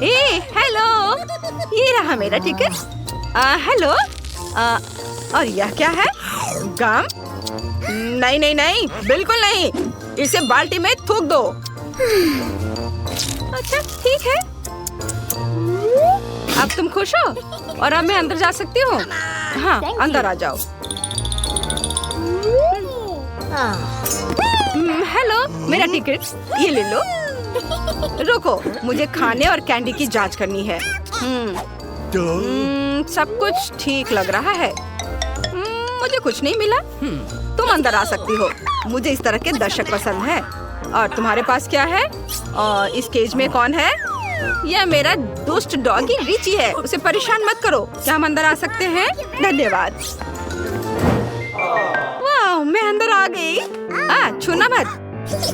S1: ए, हेलो, ये रहा मेरा टिकट। हेलो। और यह क्या है? गम? नहीं नहीं नहीं, बिल्कुल नहीं। इसे बाल्टी में थूक दो। अच्छा ठीक है। अब तुम खुश हो और अब मैं अंदर जा सकती हूँ? हाँ, अंदर आ जाओ। हेलो, मेरा टिकट, ये ले लो। रुको, मुझे खाने और कैंडी की जांच करनी है। सब कुछ ठीक लग रहा है। मुझे कुछ नहीं मिला। तुम अंदर आ सकती हो। मुझे इस तरह के दर्शक पसंद है। और तुम्हारे पास क्या है? और इस केज में कौन है? यह मेरा दुष्ट डॉगी रिची है। उसे परेशान मत करो। क्या हम अंदर आ सकते हैं? धन्यवाद। वाह, मैं अंदर आ गई। छूना मत।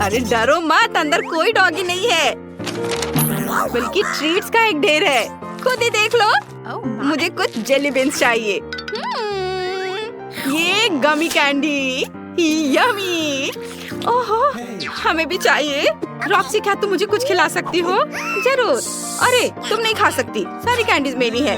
S1: अरे डरो मत, अंदर कोई डॉगी नहीं है, बल्कि ट्रीट्स का एक ढेर है। खुद ही देख लो। मुझे कुछ जेली बीन्स चाहिए। ये गमी कैंडी, यम्मी। ओहो, हमें भी चाहिए। रॉक्सी, क्या तुम मुझे कुछ खिला सकती हो? जरूर। अरे तुम नहीं खा सकती, सारी कैंडीज मेरी हैं।